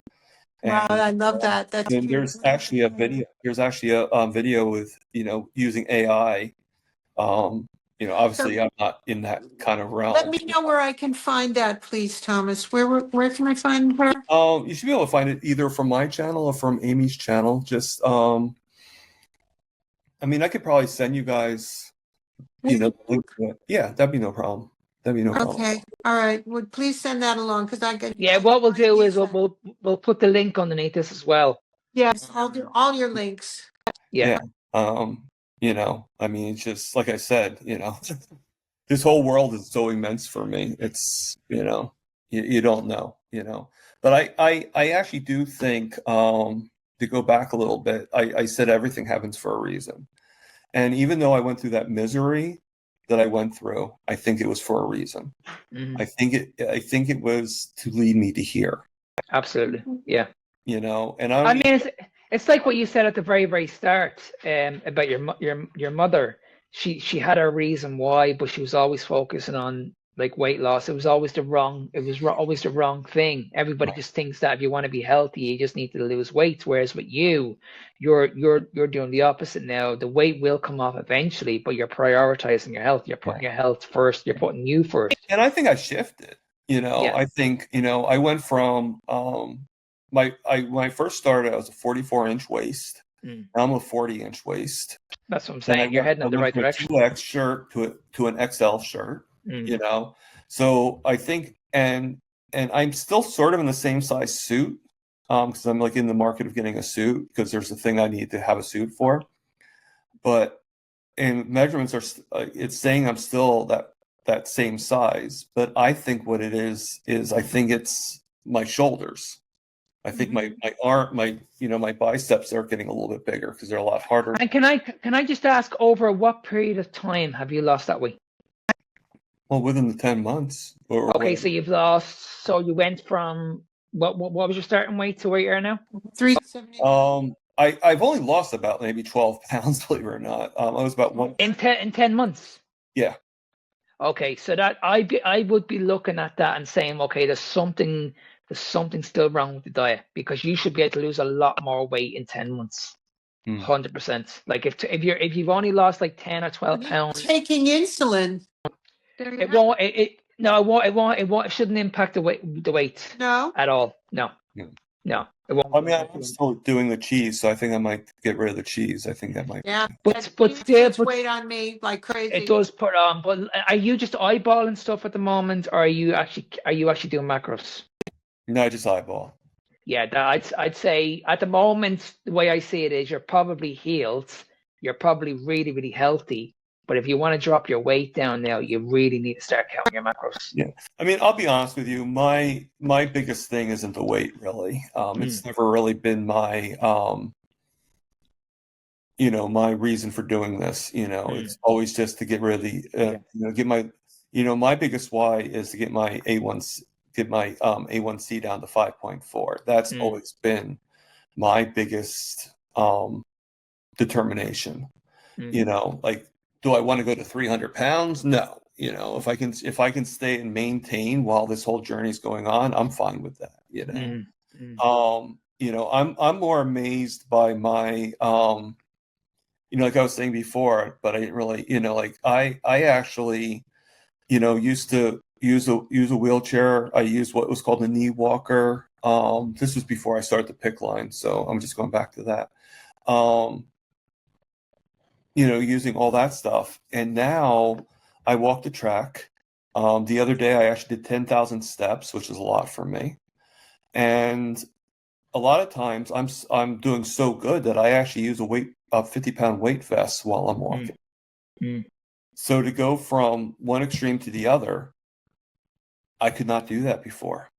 Wow, I love that. That's and there's actually a video. There's actually a video with using AI, Obviously I'm not in that kind of realm. Let me know where I can find that, please, Thomas. Where can I find her? You should be able to find it either from my channel or from Amy's channel. Just, I could probably send you guys, the link to it. Yeah, that'd be no problem. Okay, all right. Would please send that along because I get. Yeah, what we'll do is we'll put the link underneath this as well. Yes, I'll do all your links. Yeah. It's just like I said, this whole world is so immense for me. It's, you don't know, but I actually do think, to go back a little bit, I said everything happens for a reason. And even though I went through that misery that I went through, I think it was for a reason. Mm-hmm. I think it was to lead me to here. Absolutely. Yeah. And it's like what you said at the very, very start, about your mother. She had a reason why, but she was always focusing on like weight loss. It was always the wrong thing. Everybody just thinks that if you want to be healthy, you just need to lose weight. Whereas with you're doing the opposite now. The weight will come off eventually, but you're prioritizing your health. You're putting your health first. You're putting you first. And I think I shifted. I think I went from when I first started, I was a 44-inch waist. Now I'm a 40-inch waist. That's what I'm saying. You're heading in the right direction. From a 2X shirt to an XL shirt. So I think, and I'm still sort of in the same size suit, because I'm like in the market of getting a suit because there's a thing I need to have a suit for. But and measurements are it's saying I'm still that same size, but I think what it is I think it's my shoulders. I think my arm, my biceps are getting a little bit bigger because they're a lot harder. And can I just ask, over what period of time have you lost that weight? Well, within the 10 months. Okay, so you've lost. So you went from what was your starting weight to where you are now? 370. I've only lost about maybe 12 pounds, believe it or not. I was about one in 10 months. Yeah. Okay, so that I would be looking at that and saying, okay, there's something still wrong with the diet, because you should be able to lose a lot more weight in 10 months. 100%. Like if you've only lost like 10 or 12 pounds, taking insulin, it won't. It shouldn't impact the weight. No, at all. No. It won't. I'm still doing the cheese, so I think I might get rid of the cheese. I think that might. Yeah, but still weight on me like crazy. It does put on. But are you just eyeballing stuff at the moment, or are you actually doing macros? No, just eyeball. Yeah, I'd say at the moment, the way I see it is you're probably healed. You're probably really, really healthy. But if you want to drop your weight down now, you really need to start counting your macros. Yeah. I'll be honest with you. My biggest thing isn't the weight, really. It's never really been my, my reason for doing this. It's always just to get rid of the, get my, my biggest why is to get my A1C down to 5.4. That's always been my biggest determination. Like, do I want to go to 300 pounds? No. If I can stay and maintain while this whole journey is going on, I'm fine with that. I'm more amazed by my like I was saying before, but I didn't really, like I actually, used to use a wheelchair. I used what was called a knee walker. This was before I started the PIC line, so I'm just going back to that. Using all that stuff. And now I walk the track. The other day I actually did 10,000 steps, which is a lot for me. And a lot of times I'm doing so good that I actually use a 50-pound weight vest while I'm walking. So to go from one extreme to the other, I could not do that before.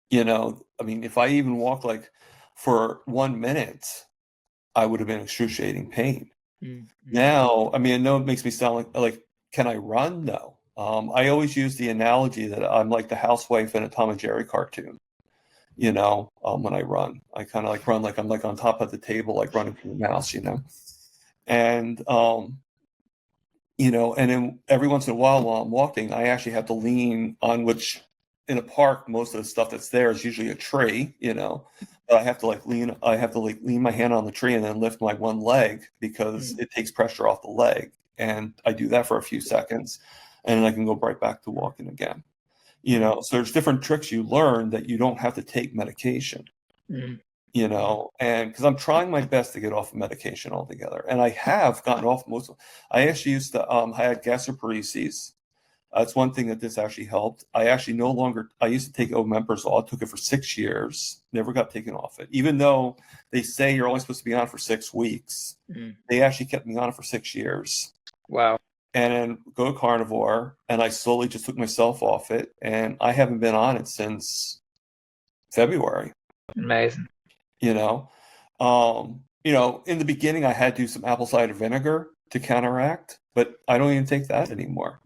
If I even walked like for 1 minute, I would have been in excruciating pain. Now, I know it makes me sound like can I run? No. I always use the analogy that I'm like the housewife in a Tom and Jerry cartoon. When I run, I kind of like run like I'm like on top of the table, like running from the mouse. And and then every once in a while I'm walking, I actually have to lean on, which in a park, most of the stuff that's there is usually a tree, but I have to lean my hand on the tree and then lift my one leg because it takes pressure off the leg, and I do that for a few seconds, and then I can go right back to walking again. You know, so there's different tricks you learn that you don't have to take medication. You know, and because I'm trying my best to get off of medication altogether, and I have gotten off most of. I actually used to. I had gastroparesis. That's one thing that this actually helped. I actually no longer. I used to take omeprazole. I took it for 6 years. Never got taken off it, even though they say you're only supposed to be on it for 6 weeks. They actually kept me on it for 6 years. Wow. And then go to Carnivore, and I slowly just took myself off it, and I haven't been on it since February. Amazing. You know, in the beginning, I had to do some apple cider vinegar to counteract, but I don't even take that anymore.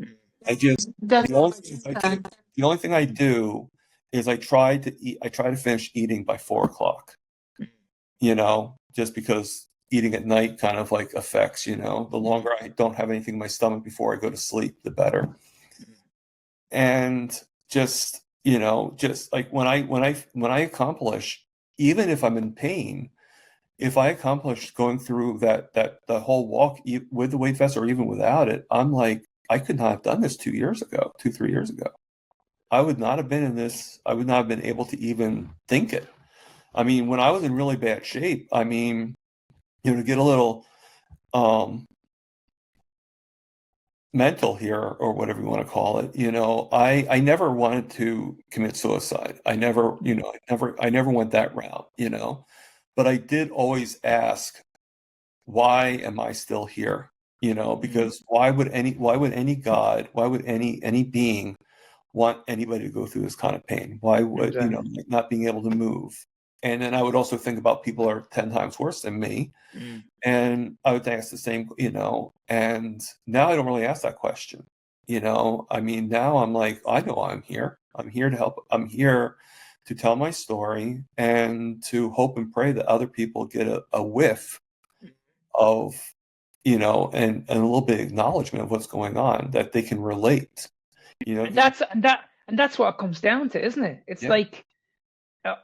I just the only thing I do is I try to finish eating by 4 o'clock. You know, just because eating at night kind of like affects, you know, the longer I don't have anything in my stomach before I go to sleep, the better. And just, you know, just like when I accomplish, even if I'm in pain, if I accomplish going through the whole walk with the weight vest or even without it, I'm like, I could not have done this 3 years ago. I would not have been in this. I would not have been able to even think it. I mean, when I was in really bad shape, I mean, you know, to get a little mental here, or whatever you want to call it, you know, I never wanted to commit suicide. I never went that route, you know, but I did always ask, why am I still here? You know, because why would any God, why would any being want anybody to go through this kind of pain? Why would, you know, not being able to move? And then I would also think about people who are 10 times worse than me. And I would ask the same, you know, and now I don't really ask that question. You know, I mean, now I'm like, I know I'm here. I'm here to help. I'm here to tell my story and to hope and pray that other people get a whiff of, you know, and a little bit of acknowledgement of what's going on, that they can relate. You know, And that's what it comes down to, isn't it? It's like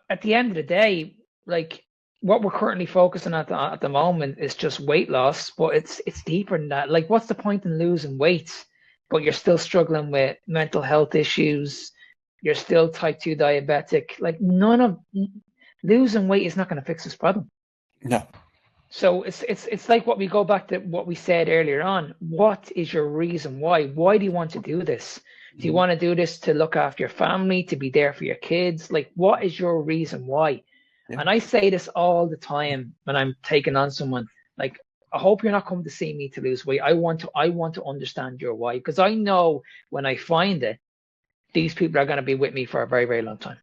at the end of the day, like what we're currently focusing at the moment is just weight loss, but it's deeper than that. Like, what's the point in losing weight, but you're still struggling with mental health issues? You're still type 2 diabetic. Like, losing weight is not going to fix this problem. No. So it's like what we go back to what we said earlier on. What is your reason why? Why do you want to do this? Do you want to do this to look after your family, to be there for your kids? Like, what is your reason why? Yeah. And I say this all the time when I'm taking on someone. Like, I hope you're not coming to see me to lose weight. I want to understand your why, because I know when I find it, these people are going to be with me for a very, very long time.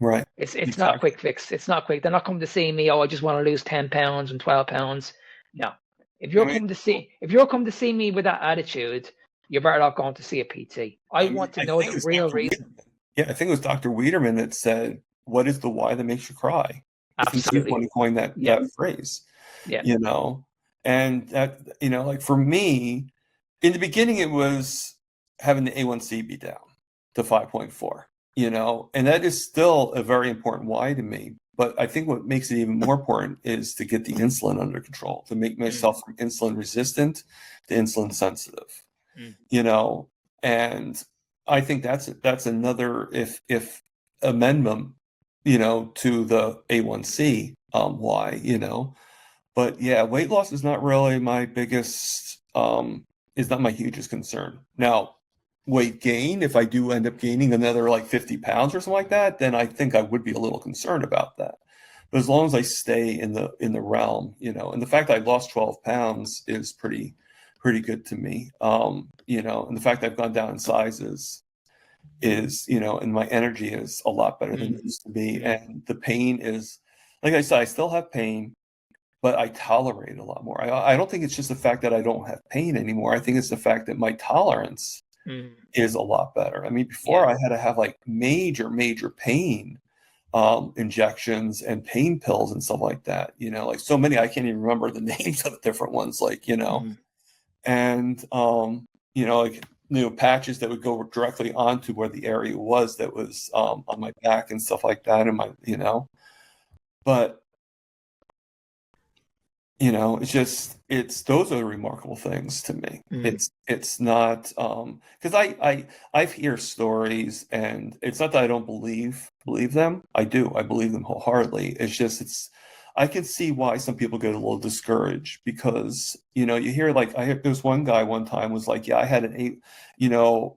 Right. It's exactly. Not a quick fix. It's not quick. They're not coming to see me. Oh, I just want to lose 10 pounds and 12 pounds. No. If you're coming to see me with that attitude, you're better off going to see a PT. I want to know the real reason. Yeah, I think it was Dr. Wiederman that said, "What is the why that makes you cry?" Absolutely. When he coined that phrase. Yeah. You know, and that, you know, like for me, in the beginning, it was having the A1C be down to 5.4. You know, and that is still a very important why to me. But I think what makes it even more important is to get the insulin under control, to make myself from insulin resistant to insulin sensitive. You know, and I think that's another if amendment, you know, to the A1C why, you know. But yeah, weight loss is not really my biggest is not my hugest concern. Now, weight gain, if I do end up gaining another like 50 pounds or something like that, then I think I would be a little concerned about that. But as long as I stay in the realm, you know, and the fact that I lost 12 pounds is pretty good to me. You know, and the fact that I've gone down in sizes is, you know, and my energy is a lot better than it used to be. And the pain is, like I said, I still have pain, but I tolerate it a lot more. I don't think it's just the fact that I don't have pain anymore. I think it's the fact that my tolerance is a lot better. I mean, before I had to have like major pain injections and pain pills and stuff like that, you know, like so many, I can't even remember the names of the different ones, like, you know, and, you know, like, you know, patches that would go directly onto where the area was that was on my back and stuff like that. And my, you know, but those are remarkable things to me. Mm. It's not, because I hear stories, and it's not that I don't believe them. I do. I believe them wholeheartedly. I can see why some people get a little discouraged, because, you hear, like, there's one guy one time was like, yeah, I had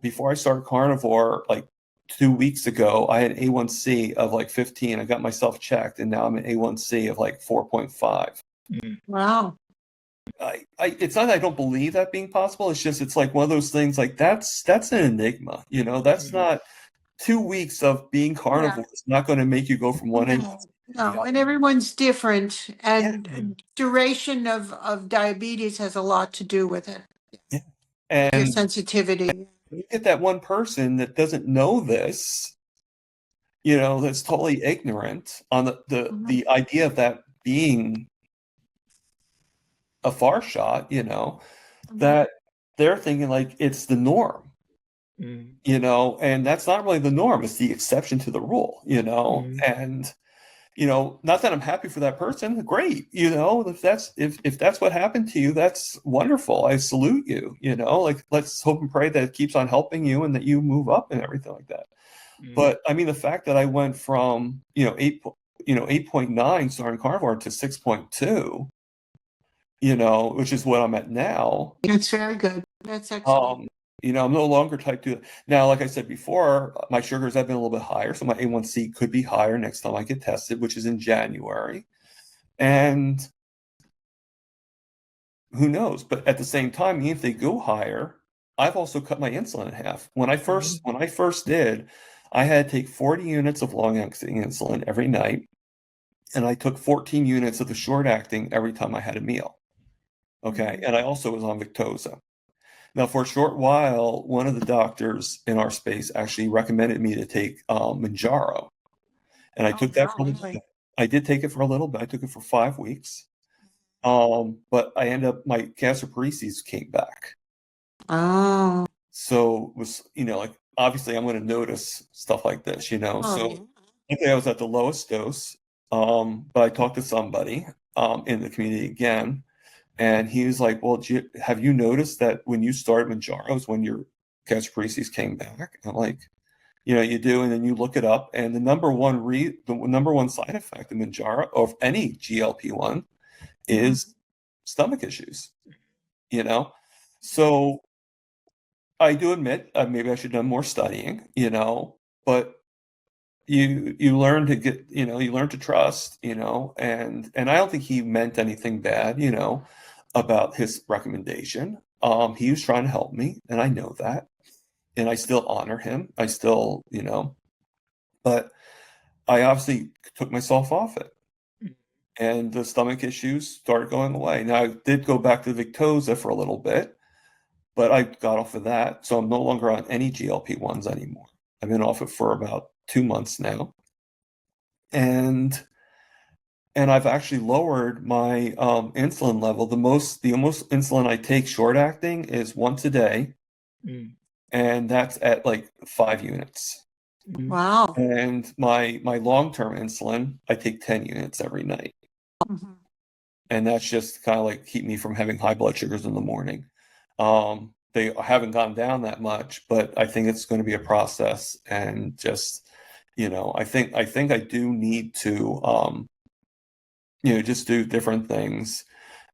before I started Carnivore, like 2 weeks ago, I had an A1C of like 15. I got myself checked, and now I'm an A1C of like 4.5. Mm. Wow. It's not that I don't believe that being possible. It's like one of those things, like, that's an enigma. That's not 2 weeks of being Yeah. carnivore. It's not going to make you go from one end No, to the no, other. and everyone's different, Yeah. and duration of diabetes has a lot to do with it. Yeah. Your And sensitivity. you get that one person that doesn't know this, that's totally ignorant on the idea of that being a far shot, that they're thinking like it's the norm. Mm. And that's not really the norm. It's the exception to the rule, Mm. and, not that I'm happy for that person. Great. If that's what happened to you, that's wonderful. I salute you, like, let's hope and pray that it keeps on helping you and that you move up and everything like that. Mm. But I mean, the fact that I went from, 8.9 starting Carnivore to 6.2, which is what I'm at now. That's very good. That's excellent. I'm no longer type 2. Now, like I said before, my sugars have been a little bit higher, so my A1C could be higher next time I get tested, which is in January. And who knows? But at the same time, even if they go higher, I've also cut my insulin in half. When I first did, I had to take 40 units of long-acting insulin every night, and I took 14 units of the short-acting every time I had a meal. Okay, and I also was on Victoza. Now, for a short while, one of the doctors in our space actually recommended me to take Manjaro, and I took that for a little bit. I did take it for a little bit. I took it for 5 weeks, but I ended up, my gastroparesis came back. Oh. So it was, like, obviously I'm going to notice stuff like this, So okay, I was at the lowest dose, but I talked to somebody in the community again. And he was like, well, have you noticed that when you started Manjaro's, when your gastroparesis came back? And I'm like, you do. And then you look it up. And the number one side effect of Manjaro, of any GLP-1, is stomach issues, So I do admit, maybe I should have done more studying, but you learn to get, you learn to trust, and I don't think he meant anything bad, about his recommendation. He was trying to help me, and I know that, and I still honor him. I still, but I obviously took myself off it, and the stomach issues started going away. Now, I did go back to Victoza for a little bit, but I got off of that, so I'm no longer on any GLP-1s anymore. I've been off it for about 2 months now, and I've actually lowered my insulin level. The most insulin I take short acting is once a day, and that's at like 5 units. Wow. And my long-term insulin, I take 10 units every night. And that's just kind of like keep me from having high blood sugars in the morning. They haven't gone down that much, but I think it's going to be a process, and just, I think I do need to just do different things.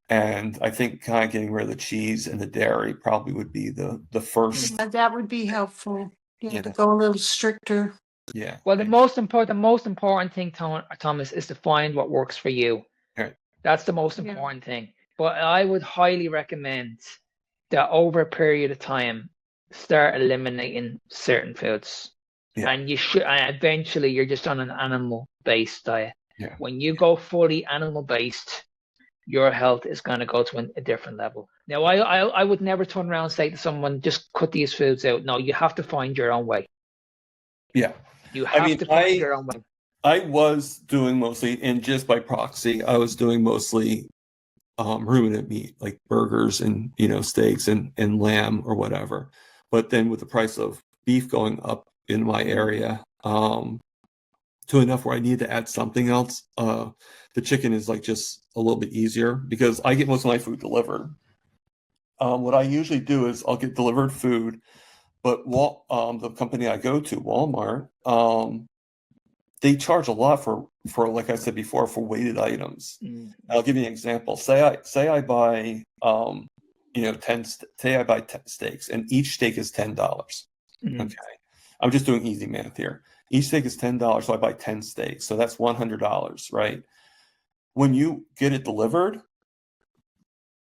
And I think kind of getting rid of the cheese and the dairy probably would be the first. Yeah, that would be helpful. To go a little stricter. Yeah. Well, the most important thing, Thomas, is to find what works for you. Right. That's the most important thing. But I would highly recommend that over a period of time, start eliminating certain foods. Yeah. And eventually you're just on an animal-based diet. Yeah. When you go fully animal-based, your health is going to go to a different level. Now, I would never turn around and say to someone, just cut these foods out. No, you have to find your own way. Yeah. You have to find your own way. I was doing mostly, and just by proxy, I was doing mostly ruminant meat, like burgers and, steaks and lamb or whatever. But then with the price of beef going up in my area, to to enough where I need to add something else. The chicken is like just a little bit easier because I get most of my food delivered. What I usually do is I'll get delivered food, but the company I go to, Walmart, they charge a lot for like I said before, for weighted items. I'll give you an example. Say I buy 10 steaks, and each steak is $10. Okay, I'm just doing easy math here. Each steak is $10, so I buy 10 steaks, so that's $100, right? When you get it delivered,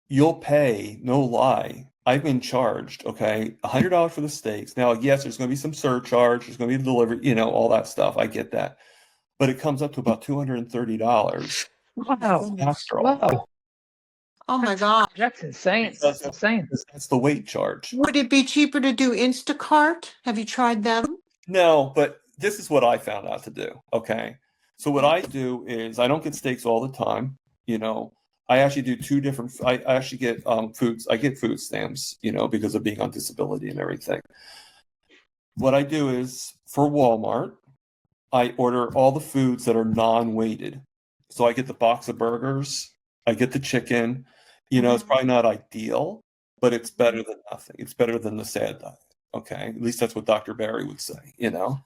you'll pay, no lie, I've been charged, okay, $100 for the steaks. Now, yes, there's going to be some surcharge, there's going to be delivery, all that stuff. I get that, but it comes up to about $230. Wow! After all, Wow! Oh my God. That's insane. That's insane. that's the weight charge. Would it be cheaper to do Instacart? Have you tried them? No, but this is what I found out to do. Okay. So what I do is I don't get steaks all the time. I actually do two different, I actually get foods. I get food stamps, because of being on disability and everything. What I do is for Walmart, I order all the foods that are non-weighted. So I get the box of burgers, I get the chicken, it's probably not ideal, but it's better than nothing. It's better than the sad diet. Okay, at least that's what Dr. Barry would say, Yeah.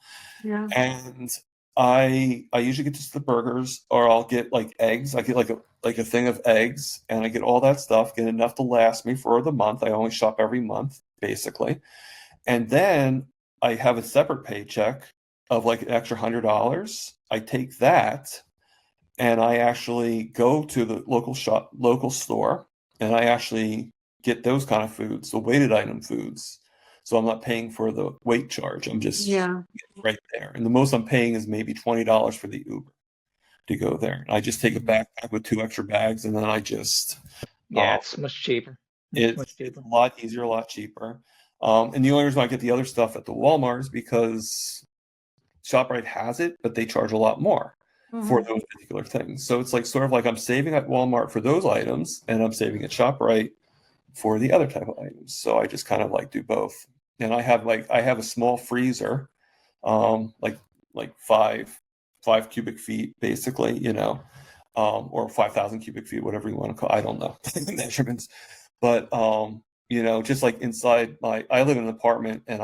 And I usually get just the burgers, or I'll get like eggs. I get like a thing of eggs, and I get all that stuff, get enough to last me for the month. I only shop every month, basically. And then I have a separate paycheck of like an extra $100. I take that and I actually go to the local store, and I actually get those kind of foods, the weighted item foods. So I'm not paying for the weight charge. I'm just right there. And the most I'm paying is maybe $20 for the Uber to go there. And I just take a backpack with 2 extra bags, and then I just it's much cheaper. It's a lot easier, a lot cheaper. And the only reason I get the other stuff at the Walmart is because ShopRite has it, but they charge a lot more for those particular things. So it's like sort of like I'm saving at Walmart for those items, and I'm saving at ShopRite for the other type of items. So I just kind of like do both. And I have a small freezer, like 5 cubic feet, basically, or 5,000 cubic feet, whatever you want to call. I don't know measurements, but just like inside I live in an apartment, and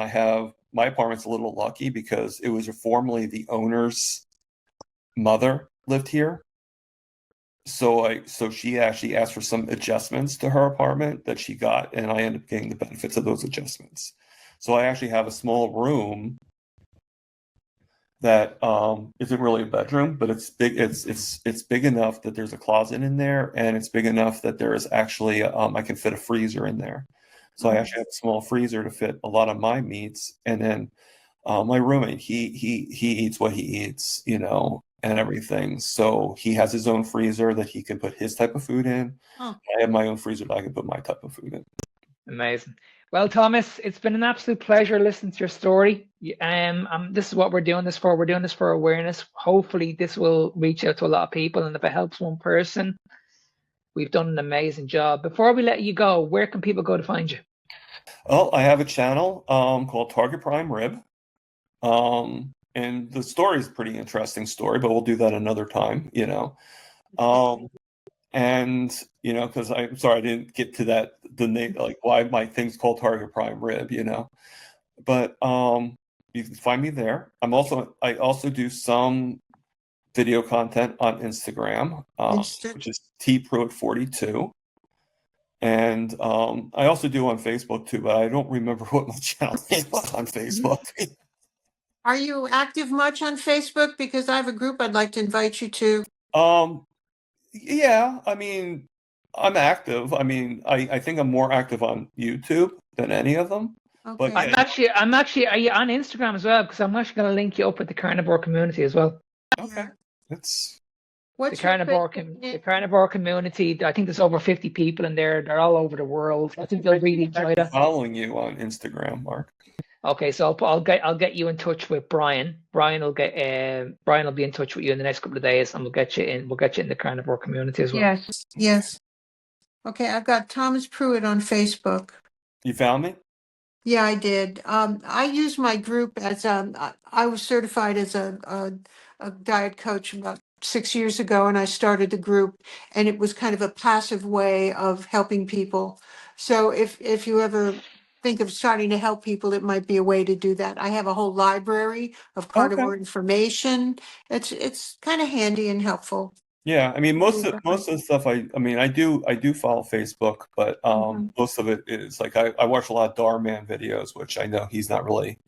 my apartment's a little lucky because it was formerly the owner's mother lived here. So she actually asked for some adjustments to her apartment that she got, and I ended up getting the benefits of those adjustments. So I actually have a small room that isn't really a bedroom, but it's big. It's big enough that there's a closet in there, and it's big enough that there is actually I can fit a freezer in there. So I actually have a small freezer to fit a lot of my meats, and then my roommate he eats what he eats, and everything. So he has his own freezer that he can put his type of food in. I have my own freezer that I can put my type of food in. Amazing. Well, Thomas, it's been an absolute pleasure listening to your story. This is what we're doing this for. We're doing this for awareness. Hopefully this will reach out to a lot of people, and if it helps one person, we've done an amazing job. Before we let you go, where can people go to find you? Well, I have a channel called Target Prime Rib. And the story is a pretty interesting story, but we'll do that another time, and because I'm sorry I didn't get to that, the name, like why my thing's called Target Prime Rib, but you can find me there. I also do some video content on Instagram, which is tpruett42, and I also do on Facebook too, but I don't remember what my channel name was on Facebook. Are you active much on Facebook? Because I have a group I'd like to invite you to. Yeah, I mean, I'm active. I mean, I think I'm more active on YouTube than any of them. Okay. But I'm actually, are you on Instagram as well? Because I'm actually going to link you up with the Carnivore community as well. Okay. What's the Carnivore community. I think there's over 50 people in there. They're all over the world. I think they'll really enjoy that. Following you on Instagram, Mark. Okay, so I'll get you in touch with Brian. Brian will be in touch with you in the next couple of days, and we'll get you in the Carnivore community as well. Yes. Okay, I've got Thomas Pruett on Facebook. You found me? Yeah, I did. I used my group as I was certified as a diet coach about 6 years ago, and I started the group, and it was kind of a passive way of helping people. So if you ever think of starting to help people, it might be a way to do that. I have a whole library of Okay. carnivore information. It's kind of handy and helpful. Yeah, I mean most of the stuff I do follow Facebook, but most of it is like I watch a lot of Darman videos, which I know he's not really,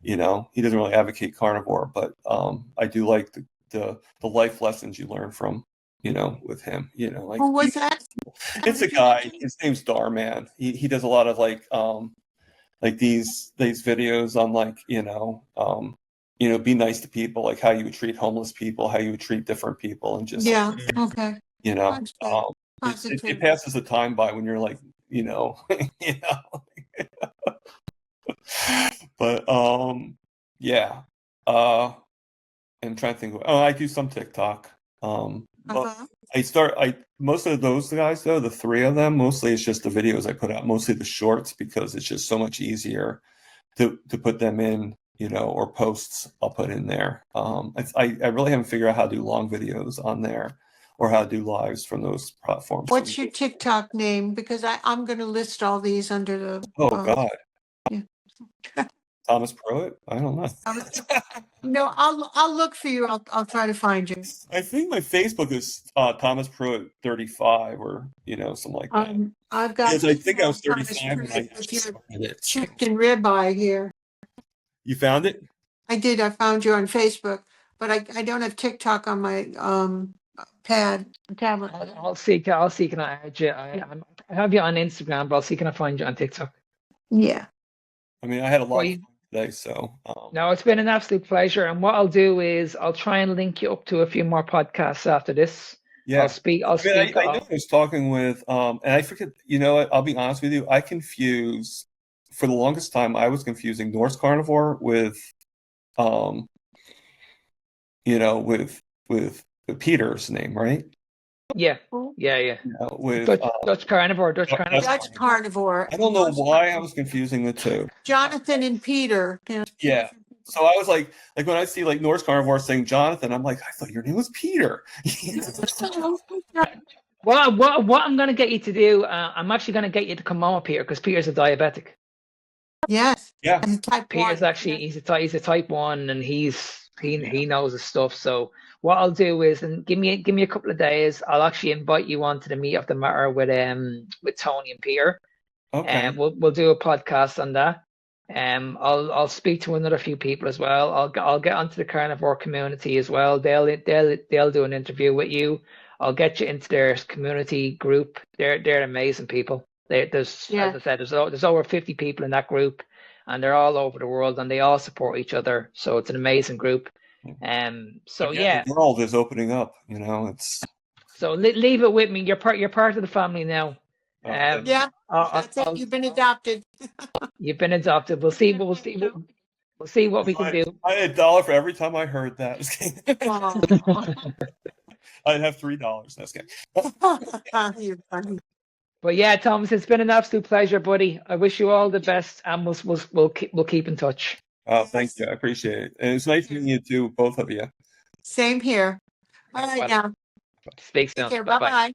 he doesn't really advocate carnivore, but I do like the life lessons you learn from, with him, like Who was that? it's a guy, his name's Darman. He does a lot of like these videos on like, be nice to people, like how you would treat homeless people, how you would treat different people, and just Yeah, okay. That's good. it Positive. passes the time by when you're like, but yeah. I'm trying to think. I do some TikTok. But most of those guys though, the three of them, mostly it's just the videos I put out, mostly the shorts, because it's just so much easier to put them in, or posts I'll put in there. I really haven't figured out how to do long videos on there or how to do lives from those platforms. What's your TikTok name? Because I'm going to list all these under the. Oh God. Yeah. Thomas Pruett? I don't know. No, I'll look for you. I'll try to find you. I think my Facebook is Thomas Pruett 35 or something like that. I've got. Because I think I was Thomas 35 when I Pruett with your started it. chicken ribeye here. You found it? I did. I found you on Facebook, but I don't have TikTok on my tablet. I'll see. Can I add you? I have you on Instagram, but I'll see. Can I find you on TikTok? Yeah. I mean, I had a lot of fun today, so. No, it's been an absolute pleasure. And what I'll do is I'll try and link you up to a few more podcasts after this. Yeah. I'll speak. I know I was talking with, and I forget, I'll be honest with you, I confuse, for the longest time, I was confusing Norse carnivore with, with Peter's name, right? Yeah. With Dutch carnivore. Dutch carnivore. I don't know why I was confusing the two. Jonathan and Peter. Yeah. So I was like when I see like Norse carnivore saying Jonathan, I'm like, I thought your name was Peter. Well, what I'm going to get you to do, I'm actually going to get you to come on with Peter, because Peter's a diabetic. Yes. Yeah. Peter's actually he's a type 1, and he knows his stuff. So what I'll do is, and give me a couple of days, I'll actually invite you on to the Meet of the Matter with Tony and Peter. Okay. And we'll do a podcast on that. I'll speak to another few people as well. I'll get onto the carnivore community as well. They'll do an interview with you. I'll get you into their community group. They're amazing people. As I said, there's over 50 people in that group, and they're all over the world, and they all support each other. So it's an amazing group. So the world is opening up. It's. So leave it with me. You're part of the family now. That's it. You've been adopted. You've been adopted. We'll see what we can do. I had $1 for every time I heard that. I'd have $3. That's good. You're funny. But yeah, Thomas, it's been an absolute pleasure, buddy. I wish you all the best, and we'll keep in touch. Oh, thank you. I appreciate it. And it's nice meeting you too, both of you. Same here. All right, now. Speak soon. Bye bye.